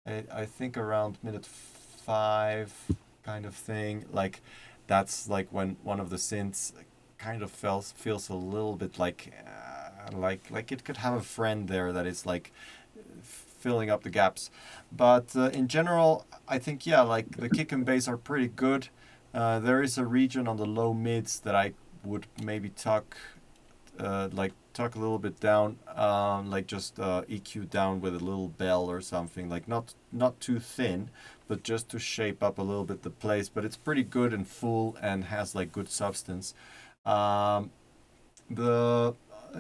I think around minute 5 kind of thing. Like that's like when one of the synths kind of feels a little bit like it could have a friend there that is like filling up the gaps. But in general, I think yeah, like the kick and bass are pretty good. There is a region on the low mids that I would maybe tuck a little bit down, like just EQ down with a little bell or something, like not too thin, but just to shape up a little bit the place. But it's pretty good and full and has like good substance. The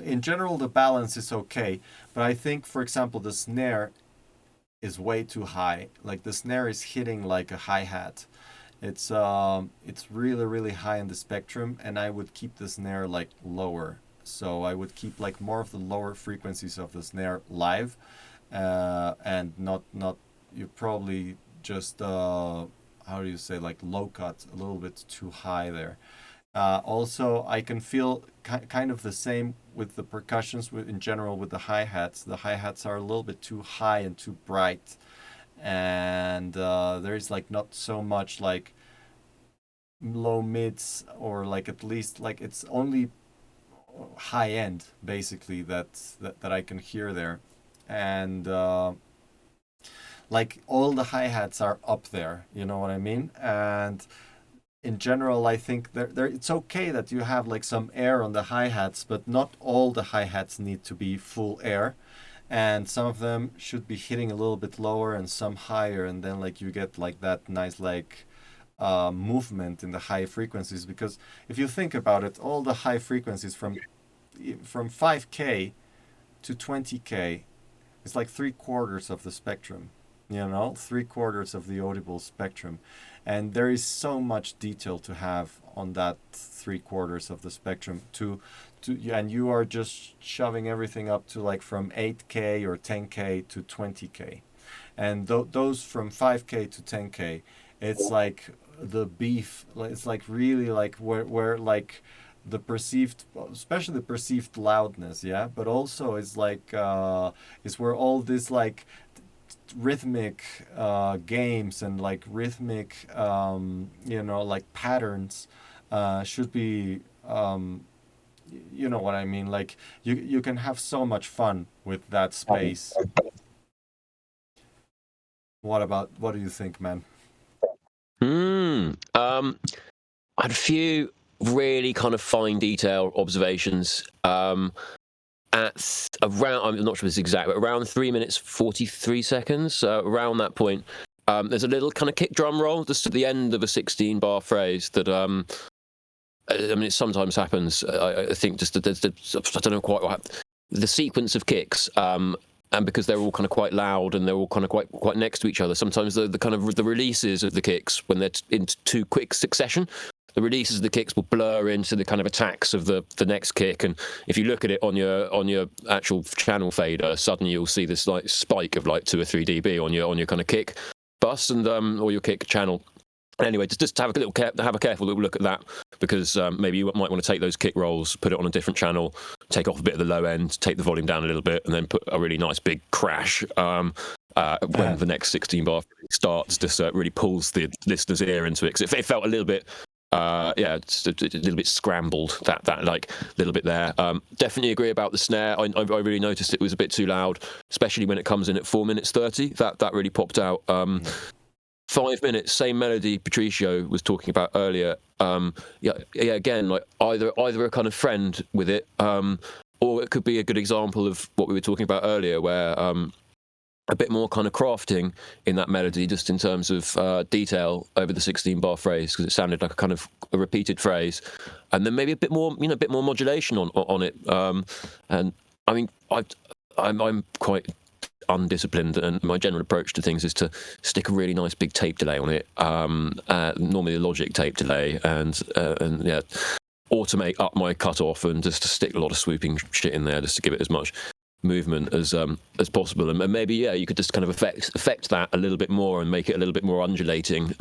In general the balance is okay, but I think for example the snare is way too high. Like the snare is hitting like a hi-hat. It's really high in the spectrum, and I would keep the snare like lower. So I would keep like more of the lower frequencies of the snare live, and not you probably just how do you say, like low cut a little bit too high there. Also, I can feel kind of the same with the percussions in general with the hi-hats. The hi-hats are a little bit too high and too bright, and there's like not so much like low mids, or like at least like it's only high end basically that I can hear there. And like all the hi-hats are up there, you know what I mean? And in general, I think it's okay that you have like some air on the hi-hats, but not all the hi-hats need to be full air. And some of them should be hitting a little bit lower and some higher, and then like you get like that nice like movement in the high frequencies. Because if you think about it, all the high frequencies from 5K to 20K, it's like 3/4 of the spectrum, you know, 3/4 of the audible spectrum. And there is so much detail to have on that 3/4 of the spectrum and you are just shoving everything up to like from 8K or 10K to 20K. And those from 5K to 10K, it's like the beef. It's like really like where like the perceived, especially the perceived loudness, yeah. But also it's like is where all this like rhythmic games and like rhythmic like patterns should be you know what I mean. Like you can have so much fun with that space. What do you think, man? I had a few really kind of fine detail observations. At around, I'm not sure if it's exact, but around 3 minutes 43 seconds, around that point, there's a little kind of kick drum roll just at the end of a 16 bar phrase that I mean, it sometimes happens. I think just that I don't know quite what happened. the sequence of kicks. And because they're all kind of quite loud and they're all kind of quite next to each other, sometimes the kind of the releases of the kicks, when they're in too quick succession, the releases of the kicks will blur into the kind of attacks of the next kick. And if you look at it on your actual channel fader, suddenly you'll see this like spike of like 2 or 3 dB on your kind of kick bus and or your kick channel. Anyway, just have a careful little look at that, because maybe you might want to take those kick rolls, put it on a different channel, take off a bit of the low end, take the volume down a little bit, and then put a really nice big crash when the next 16 bar starts. Just really pulls the listener's ear into it, because it felt a little bit. Just a little bit scrambled, that like little bit there. Definitely agree about the snare. I really noticed it was a bit too loud, especially when it comes in at 4 minutes 30. That really popped out. 5 minutes, same melody Patricio was talking about earlier. Again, like either a kind of friend with it, or it could be a good example of what we were talking about earlier, where a bit more kind of crafting in that melody, just in terms of detail over the 16 bar phrase, because it sounded like a kind of a repeated phrase, and then maybe a bit more modulation on it. And I mean, I'm quite undisciplined, and my general approach to things is to stick a really nice big tape delay on it, normally a Logic tape delay, and automate up my cutoff and just to stick a lot of swooping shit in there just to give it as much movement as possible. And maybe you could just kind of affect that a little bit more and make it a little bit more undulating.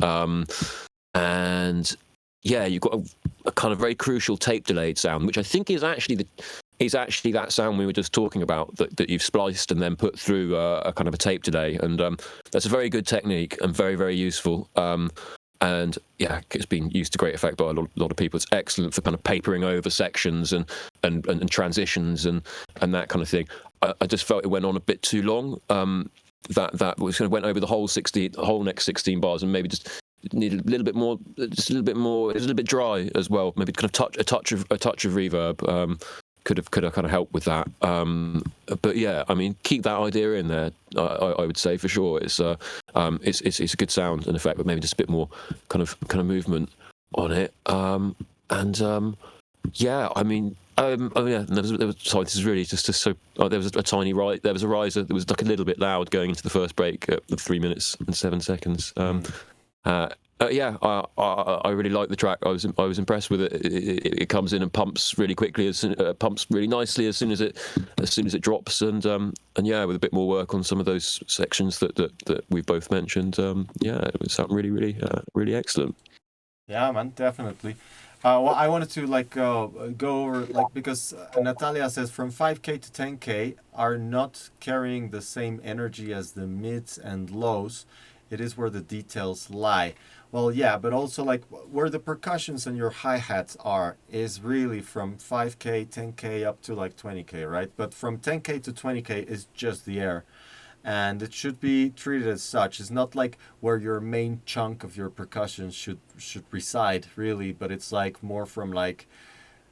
And you've got a kind of very crucial tape delayed sound, which I think is actually that sound we were just talking about, that you've spliced and then put through a kind of a tape delay. And that's a very good technique and very, very useful. And it's been used to great effect by a lot of people. It's excellent for kind of papering over sections and transitions and that kind of thing. I just felt it went on a bit too long. That was kind of went over the whole next 16 bars, and maybe just needed a little bit more. It was a little bit dry as well. Maybe kind of a touch of reverb. Could have kind of helped with that. But I mean, keep that idea in there. I would say for sure. It's a good sound and effect, but maybe just a bit more kind of movement on it. I mean, there was sorry, this is really just so. There was a tiny there was a riser that was like a little bit loud going into the first break at 3 minutes and 7 seconds. I really like the track. I was impressed with it. It comes in and pumps really quickly, pumps really nicely as soon as it drops, and with a bit more work on some of those sections that we both mentioned. It was something really excellent. Yeah, man, definitely. I wanted to go over because Natalia says from 5K to 10K are not carrying the same energy as the mids and lows. It is where the details lie. Well, yeah, but also where the percussions and your hi-hats are is really from 5K, 10K up to 20K, right? But from 10K to 20K is just the air. And it should be treated as such. It's not like where your main chunk of your percussion should reside, really, but it's more from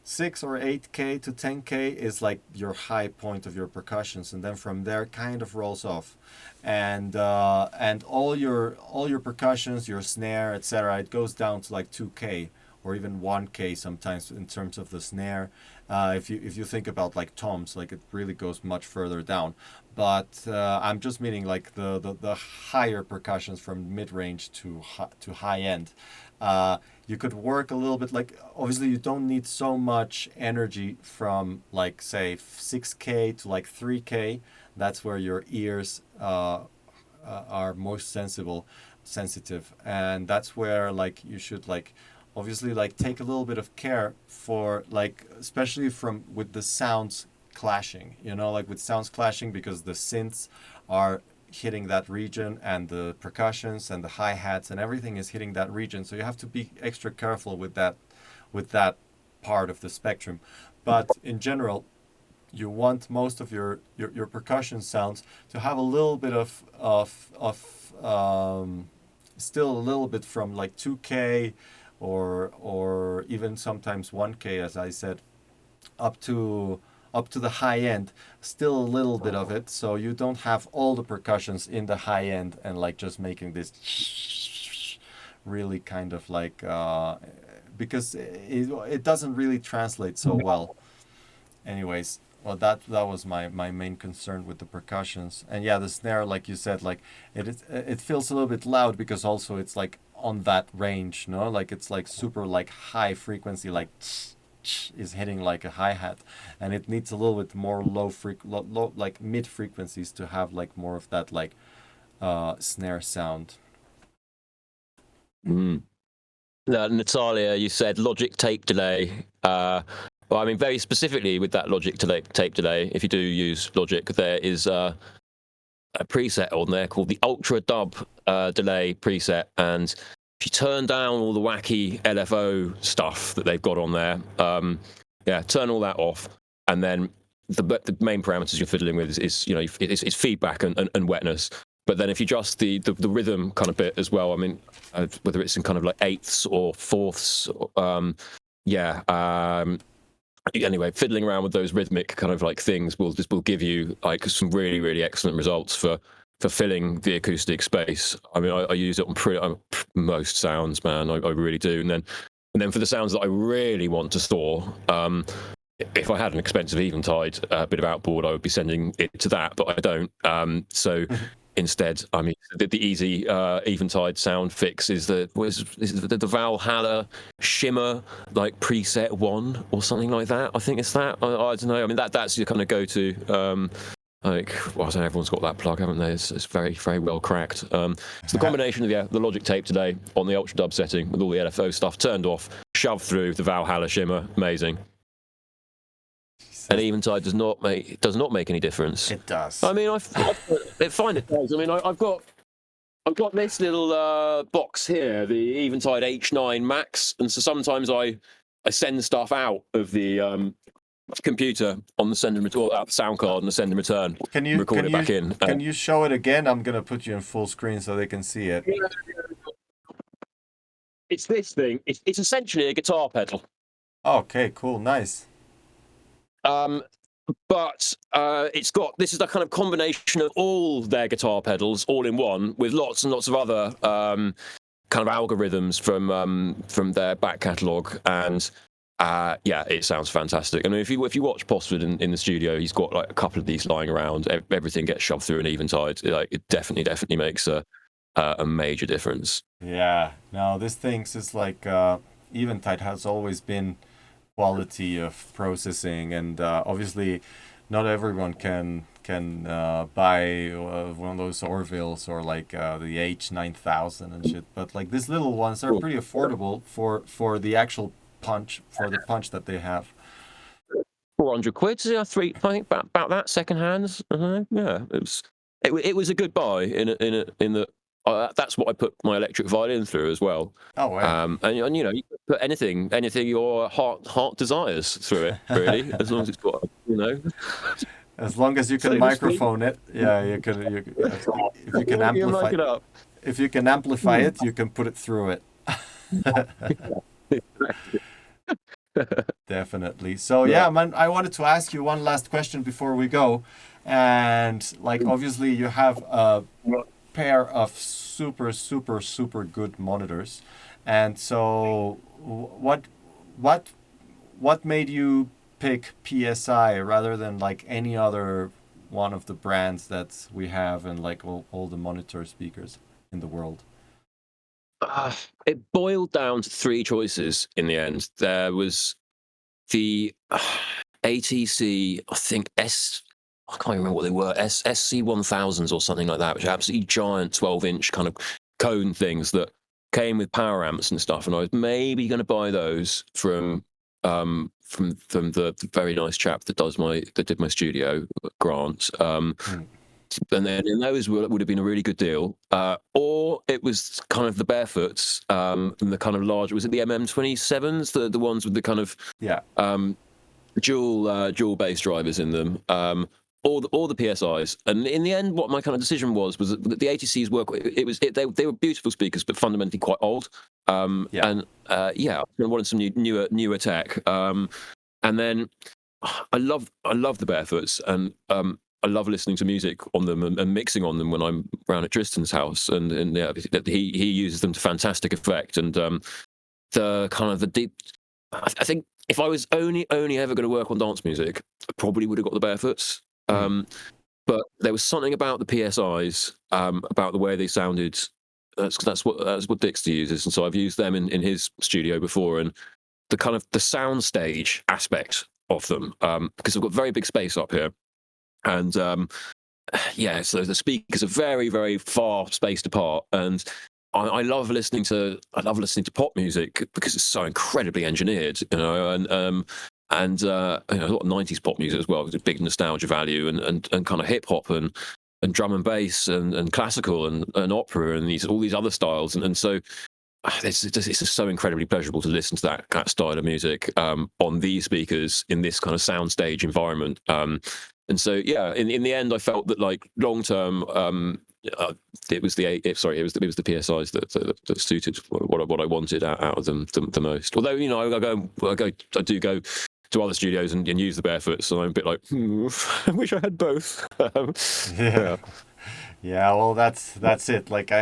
6 or 8K to 10K is your high point of your percussions, and then from there kind of rolls off, and all your percussions, your snare, etc., it goes down to 2K or even 1K sometimes in terms of the snare. If you think about toms, it really goes much further down. But I'm just meaning the higher percussions from mid range to high end. You could work a little bit obviously you don't need so much energy from say 6K to 3K. That's where your ears are most sensitive, and that's where you should obviously take a little bit of care for especially with the sounds clashing, with sounds clashing, because the synths are hitting that region, and the percussions and the hi-hats and everything is hitting that region, so you have to be extra careful with that part of the spectrum. But in general, you want most of your percussion sounds to have a little bit of still a little bit from 2K or even sometimes 1K, as I said, up to the high end, still a little bit of it, so you don't have all the percussions in the high end and just making this really kind of because it doesn't really translate so well. Anyways, well, that was my main concern with the percussions. And yeah, the snare, like you said, like it feels a little bit loud because also it's like on that range, no? Like it's like super like high frequency, like is hitting like a hi-hat, and it needs a little bit more low like mid frequencies to have like more of that like snare sound. Mm. Natalia, you said logic tape delay. Well, I mean, very specifically with that logic tape delay, if you do use Logic, there is a preset on there called the Ultra Dub delay preset, and if you turn down all the wacky LFO stuff that they've got on there, yeah, turn all that off, and then the main parameters you're fiddling with is you know it's feedback and wetness. But then if you adjust the rhythm kind of bit as well, I mean, whether it's in kind of like eighths or fourths, yeah. Anyway, fiddling around with those rhythmic kind of like things will give you like some really excellent results for filling the acoustic space. I mean, I use it on most sounds, man. I really do. And then for the sounds that I really want to store, if I had an expensive Eventide bit of outboard, I would be sending it to that, but I don't. So instead, I mean, the easy Eventide sound fix is the Valhalla Shimmer like preset 1 or something like that. I think it's that. I don't know. I mean, that's your kind of go-to. Like, well, I don't know, everyone's got that plug, haven't they? It's very well cracked. So the combination of the Logic tape today on the Ultra Dub setting with all the LFO stuff turned off, shoved through the Valhalla Shimmer, amazing. And Eventide does not make any difference. It does. I mean, I find it does. I mean, I've got this little box here, the Eventide H9 Max, and so sometimes I send stuff out of the computer on the send and return, out the sound card and the send and return. Can you record it back in? Can you show it again? I'm gonna put you in full screen so they can see it. It's this thing. It's essentially a guitar pedal. Okay, cool, nice. But it's got, this is the kind of combination of all their guitar pedals all in one, with lots and lots of other kind of algorithms from their back catalogue, and yeah, it sounds fantastic. I mean, if you watch Posford in the studio, he's got like a couple of these lying around. Everything gets shoved through an Eventide. Like, it definitely makes a major difference. Yeah, no, this thing's is like Eventide has always been quality of processing, and obviously not everyone can buy one of those Orvilles or like the H9000 and shit, but like these little ones are pretty affordable for the actual punch, for the punch that they have. 400 quid, I think about that, second hands. Yeah, it was a good buy in the that's what I put my electric violin through as well. Oh wow. And you know, you put anything your heart desires through it, really, as long as it's got, you know. As long as you can microphone it, yeah, if you can amplify, if you can amplify it, you can put it through it. Definitely. So yeah, man, I wanted to ask you one last question before we go, and like obviously you have a pair of super good monitors, and so what made you pick PSI rather than like any other one of the brands that we have and like all the monitor speakers in the world? It boiled down to three choices in the end. There was the ATC, I think I can't remember what they were, SC1000s or something like that, which are absolutely giant 12-inch kind of cone things that came with power amps and stuff. And I was maybe going to buy those from the very nice chap that did my studio, Grant. And then those would have been a really good deal. Or it was kind of the Barefoots, and the kind of large, was it the MM27s, the ones with the kind of dual bass drivers in them, or the PSIs. And in the end, what my kind of decision was that the ATCs they were beautiful speakers, but fundamentally quite old. And I wanted some newer tech. And then I love the Barefoots, and I love listening to music on them and mixing on them when I'm around at Tristan's house, and yeah, he uses them to fantastic effect. And the kind of the deep, I think if I was only ever going to work on dance music, I probably would have got the Barefoots. But there was something about the PSIs, about the way they sounded. That's what Dixter uses, and so I've used them in his studio before, and the kind of the sound stage aspect of them, because I've got very big space up here, and yeah, so the speakers are very, very far spaced apart, and I love listening to pop music because it's so incredibly engineered, you know, and you know, a lot of 90s pop music as well, because it's big nostalgia value, and kind of hip hop and drum and bass and classical and opera and all these other styles, and so it's just so incredibly pleasurable to listen to that style of music on these speakers in this kind of soundstage environment. And so, yeah, in the end, I felt that like long term, it was the PSIs that suited what I wanted out of them the most. Although, you know, I do go to other studios and use the Barefoots, so I'm a bit like, I wish I had both. Yeah. Yeah, well, that's it. Like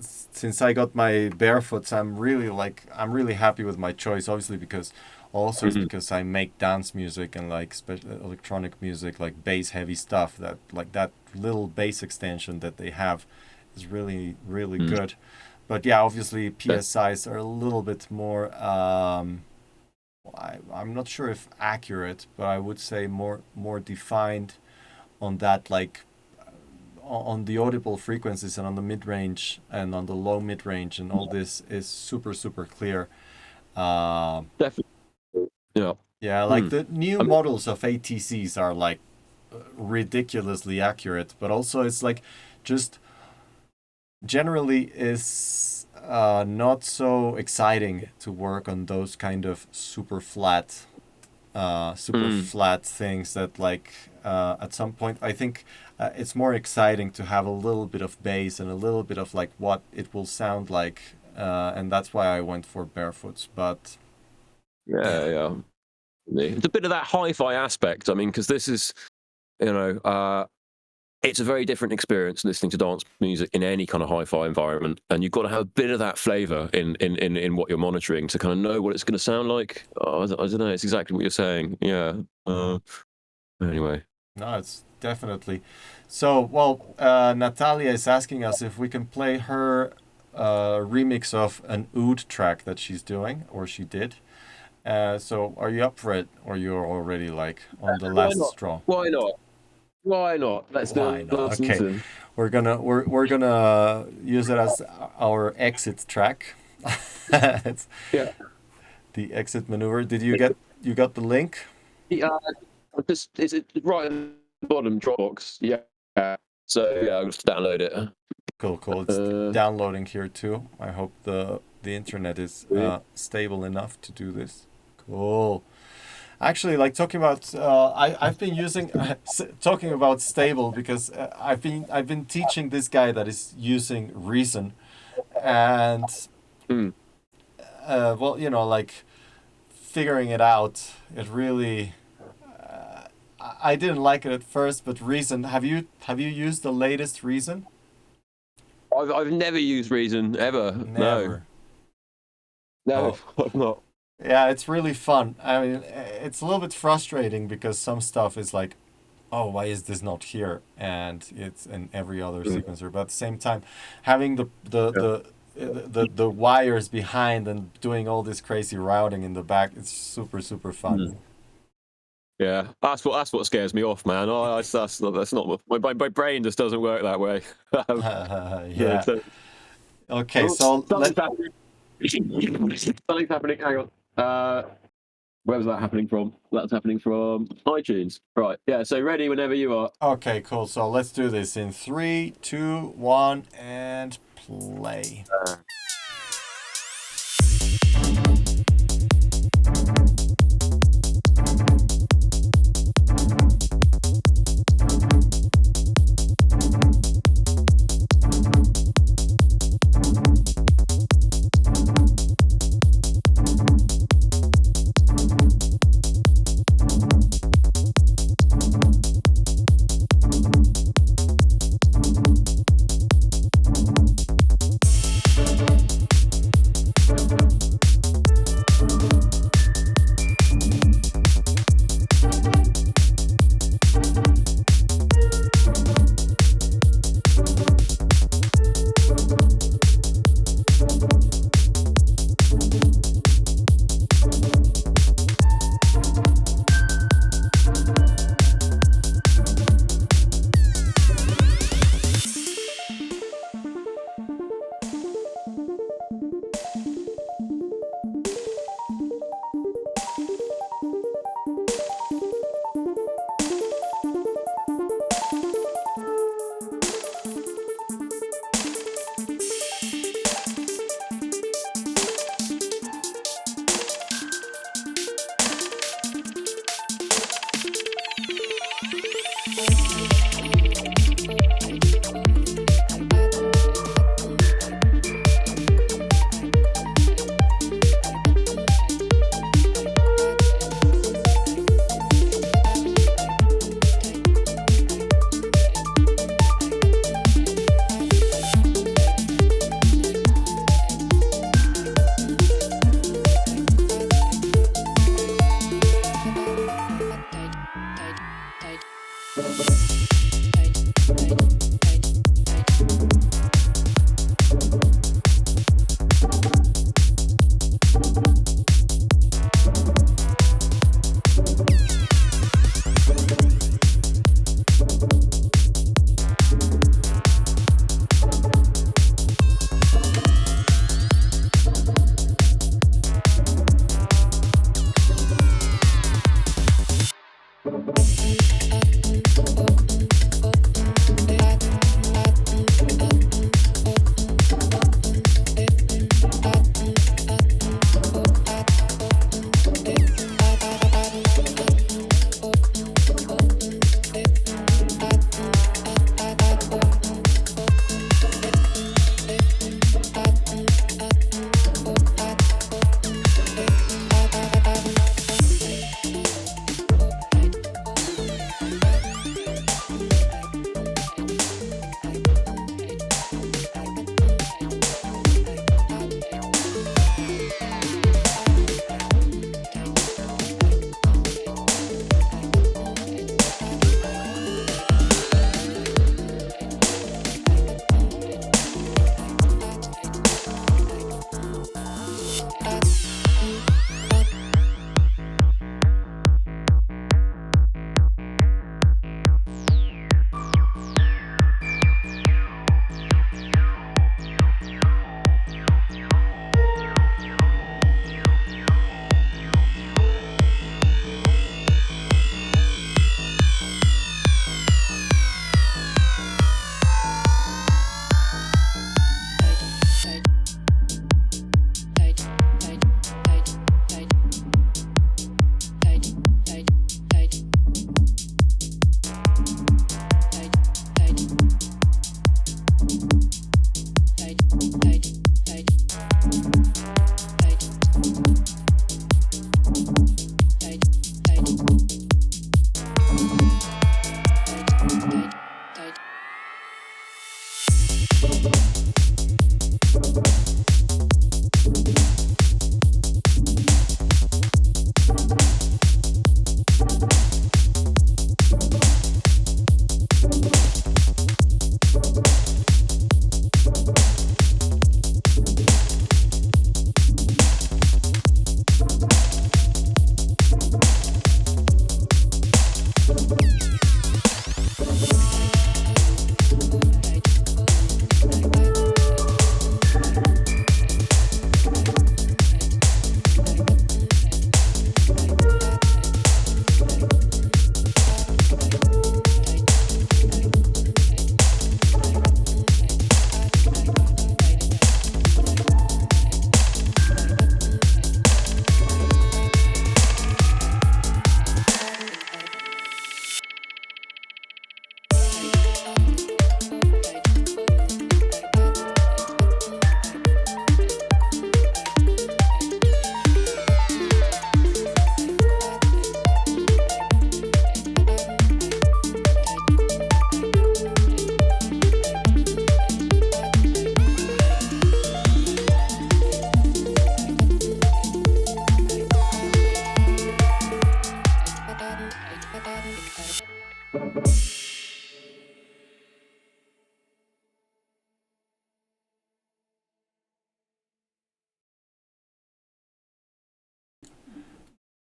since I got my Barefoots, I'm really happy with my choice. Obviously, because it's because I make dance music and like electronic music, like bass heavy stuff. That little bass extension that they have is really good. But yeah, obviously PSIs are a little bit more. I'm not sure if accurate, but I would say more defined on that, like on the audible frequencies and on the mid range and on the low mid range, and all this is super clear. Definitely. Yeah. Yeah, like the new models of ATCs are like ridiculously accurate, but also it's like just generally is not so exciting to work on those kind of super flat things that like at some point I think it's more exciting to have a little bit of bass and a little bit of like what it will sound like, and that's why I went for Barefoots. But yeah, it's a bit of that hi-fi aspect. I mean, because this is, you know, it's a very different experience listening to dance music in any kind of hi-fi environment, and you've got to have a bit of that flavour in what you're monitoring to kind of know what it's going to sound like. I don't know. It's exactly what you're saying. Yeah. Anyway. No, it's definitely. So, well, Natalia is asking us if we can play her remix of an oud track that she's doing, or she did. So, are you up for it, or you're already like on the last straw? Why not? Why not? Let's do it. Okay, we're gonna use it as our exit track. It's the exit maneuver. Did you got the link? Yeah, is it right at the bottom Dropbox? Yeah. So yeah, I'll just download it. Cool. It's downloading here too. I hope the internet is stable enough to do this. Cool. Actually, like talking about, I've been using talking about stable because I've been teaching this guy that is using Reason, and well, you know, like figuring it out. It really, I didn't like it at first, but Reason. Have you used the latest Reason? I've never used Reason ever. Never. No, I've not. Yeah, it's really fun. I mean, it's a little bit frustrating because some stuff is like, oh, why is this not here? And it's in every other sequencer. But at the same time, having the wires behind and doing all this crazy routing in the back, it's super fun. Yeah, that's what scares me off, man. That's not my brain just doesn't work that way. Yeah. Okay, so something's happening. Hang on. Where was that happening from? That's happening from iTunes. Right. Yeah. So ready whenever you are. Okay, cool. So let's do this in 3, 2, 1, and play.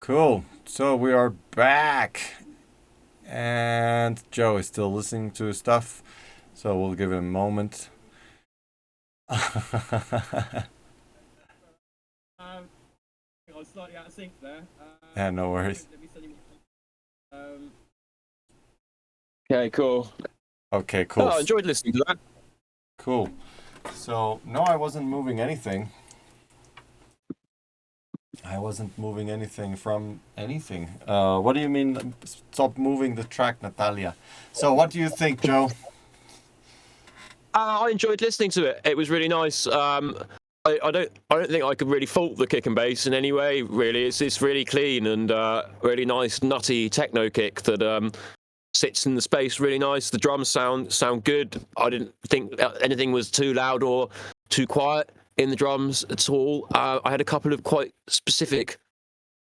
Cool. So we are back, and Joe is still listening to his stuff. So we'll give him a moment. Um, I was slightly out of sync there. Yeah, no worries. Let me send you. Okay, cool. Okay, Oh, cool. I enjoyed listening to that. Cool. So no, I wasn't moving anything. I wasn't moving anything from anything. What do you mean? Stop moving the track, Natalia. So what do you think, Joe? I enjoyed listening to it. It was really nice. I don't think I could really fault the kick and bass in any way. Really, it's really clean and really nice, nutty techno kick that sits in the space really nice. The drums sound good. I didn't think anything was too loud or too quiet in the drums at all. I had a couple of quite specific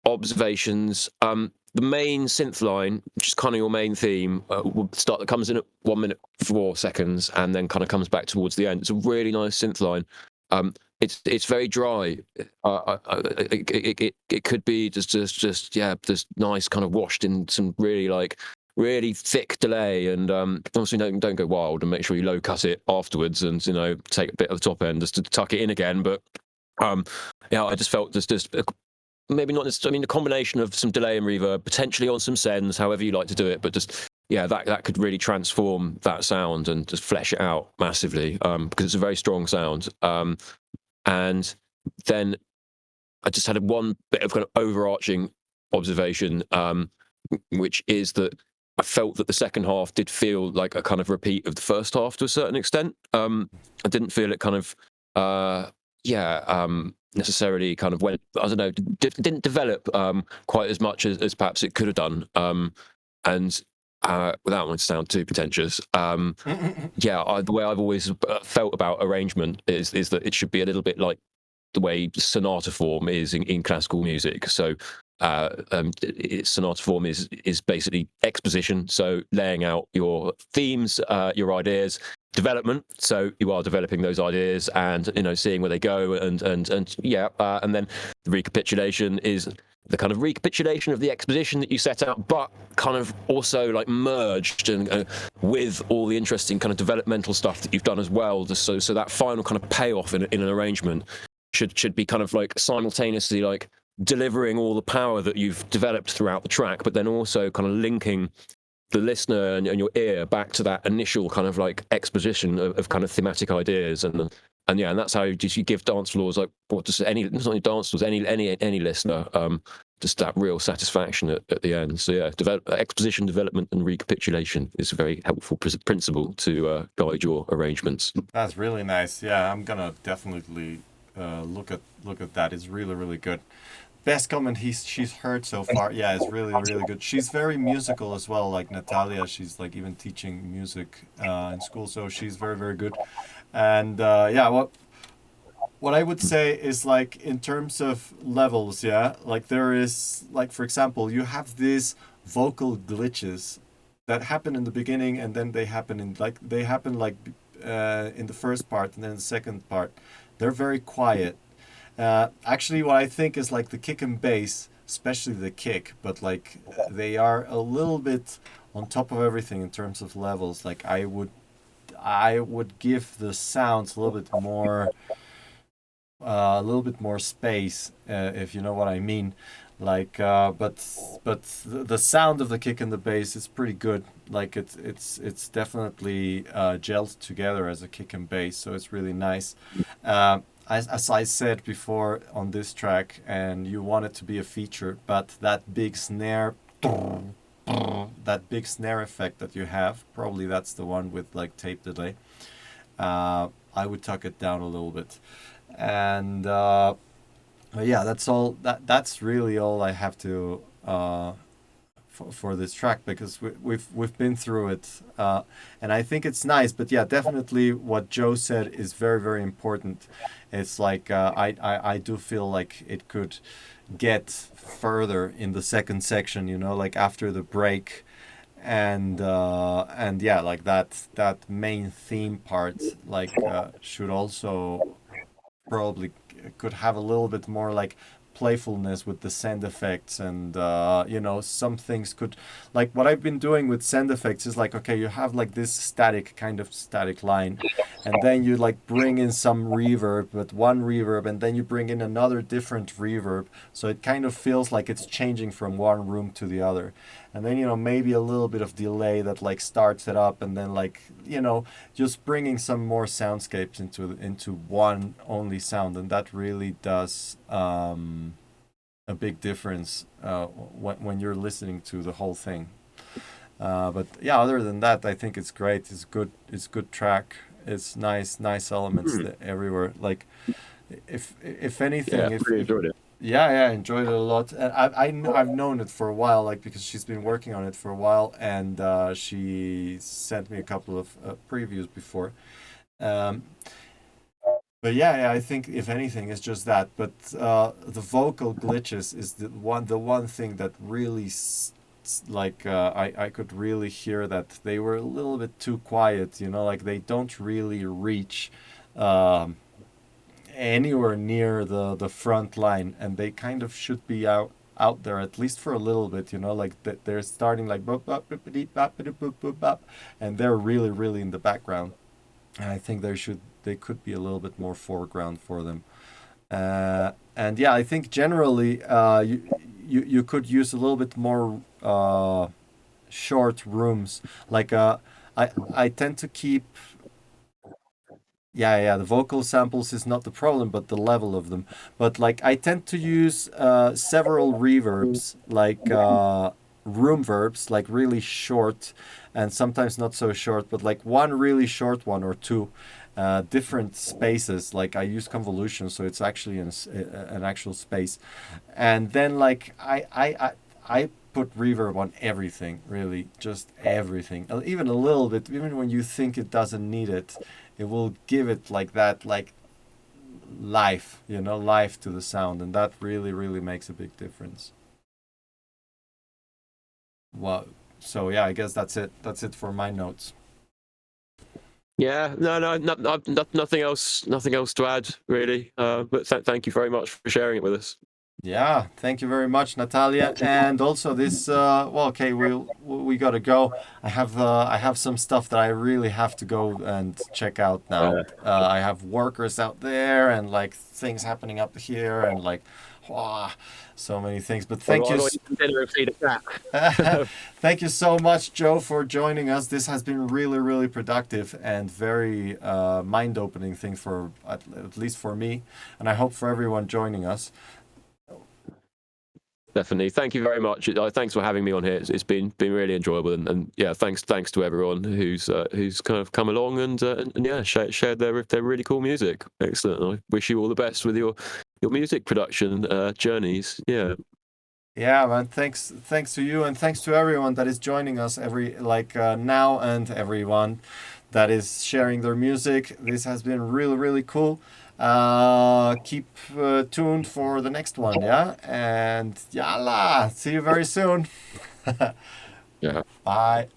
observations. The main synth line, which is kind of your main theme, that comes in at 1 minute 4 seconds and then kind of comes back towards the end. It's a really nice synth line. It's very dry. It could be just nice kind of washed in some really thick delay, and obviously don't go wild and make sure you low cut it afterwards and take a bit of the top end just to tuck it in again. But yeah, I just felt just maybe not necessarily. I mean, a combination of some delay and reverb, potentially on some sends, however you like to do it, but just yeah, that could really transform that sound and just flesh it out massively, because it's a very strong sound. And then I just had one bit of kind of overarching observation, which is that I felt that the second half did feel like a kind of repeat of the first half to a certain extent. I didn't feel it kind of, necessarily kind of went, I don't know, didn't develop quite as much as perhaps it could have done. And without wanting to sound too pretentious, the way I've always felt about arrangement is that it should be a little bit like the way sonata form is in classical music. So sonata form is basically exposition, so laying out your themes, your ideas, development. So you are developing those ideas and seeing where they go, and then the recapitulation is the kind of recapitulation of the exposition that you set out, but kind of also like merged and with all the interesting kind of developmental stuff that you've done as well. Just so that final kind of payoff in an arrangement should be kind of like simultaneously like delivering all the power that you've developed throughout the track, but then also kind of linking the listener and your ear back to that initial kind of like exposition of kind of thematic ideas. And that's how you give dance floors like what just any not only dance floors, any listener just that real satisfaction at the end. So yeah, exposition, development, and recapitulation is a very helpful principle to guide your arrangements. That's really nice. Yeah, I'm gonna definitely look at that. It's really really good. Best comment she's heard so far. Yeah, it's really really good. She's very musical as well. Like Natalia, she's like even teaching music in school, so she's very very good. And yeah, what I would say is like in terms of levels, yeah, like there is like for example, you have these vocal glitches that happen in the beginning and then they happen like in the first part and then the second part. They're very quiet. Actually, what I think is like the kick and bass, especially the kick, but like they are a little bit on top of everything in terms of levels. Like I would give the sounds a little bit more space, if you know what I mean. Like, but the sound of the kick and the bass is pretty good. Like it's definitely gelled together as a kick and bass, so it's really nice. As I said before on this track, and you want it to be a feature, but that big snare, that big snare effect that you have, probably that's the one with like tape delay. I would tuck it down a little bit, and yeah, that's all. That's really all I have to for this track because we've been through it, and I think it's nice. But yeah, definitely what Joe said is very very important. It's like I do feel like it could get further in the second section. You know, like after the break, and yeah, like that main theme part like should also probably could have a little bit more like playfulness with the send effects, and some things could, like what I've been doing with send effects is like, okay, you have like this static line, and then you like bring in some reverb, but one reverb, and then you bring in another different reverb, so it kind of feels like it's changing from one room to the other. And then maybe a little bit of delay that like starts it up, and then like just bringing some more soundscapes into one only sound, and that really does a big difference when you're listening to the whole thing. But yeah, other than that, I think it's great. It's good. It's good track. It's nice elements everywhere. Like, if anything, Yeah, really enjoyed it. yeah, I enjoyed it a lot. And I've known it for a while, like because she's been working on it for a while, and she sent me a couple of previews before. Um, but yeah, I think if anything, it's just that. But the vocal glitches is the one thing that really like I could really hear that they were a little bit too quiet. Like they don't really reach. Anywhere near the front line, and they kind of should be out there at least for a little bit, like they're starting like boop, bop, boop, bop, boop, boop, boop, bop, and they're really in the background, and I think they could be a little bit more foreground for them. And yeah, I think generally you could use a little bit more short rooms, like I tend to keep. Yeah, the vocal samples is not the problem, but the level of them. But like I tend to use several reverbs, like room verbs, like really short, and sometimes not so short, but like one really short one or two, different spaces. Like I use convolution, so it's actually an actual space, and then like I put reverb on everything, really, just everything, even a little bit, even when you think it doesn't need it. It will give it like that, like life to the sound, and that really makes a big difference. Well, so yeah, I guess that's it for my notes. Yeah, no, nothing else to add really. But thank you very much for sharing it with us. Yeah, thank you very much, Natalia. And also this, well, okay, we gotta go. I have some stuff that I really have to go and check out now. I have workers out there and like things happening up here and like, wow, so many things. But thank you. Dinner and feed a cat. Thank you so much, Joe, for joining us. This has been really productive and very mind-opening thing for at least for me, and I hope for everyone joining us. Definitely. Thank you very much. Thanks for having me on here. It's been really enjoyable, and yeah, thanks to everyone who's kind of come along and yeah, shared their really cool music. Excellent. I wish you all the best with your music production journeys. Yeah. Yeah, man. Thanks to you, and thanks to everyone that is joining us now, and everyone that is sharing their music. This has been really cool. Keep tuned for the next one, yeah? And yalla, see you very soon. Yeah. Bye.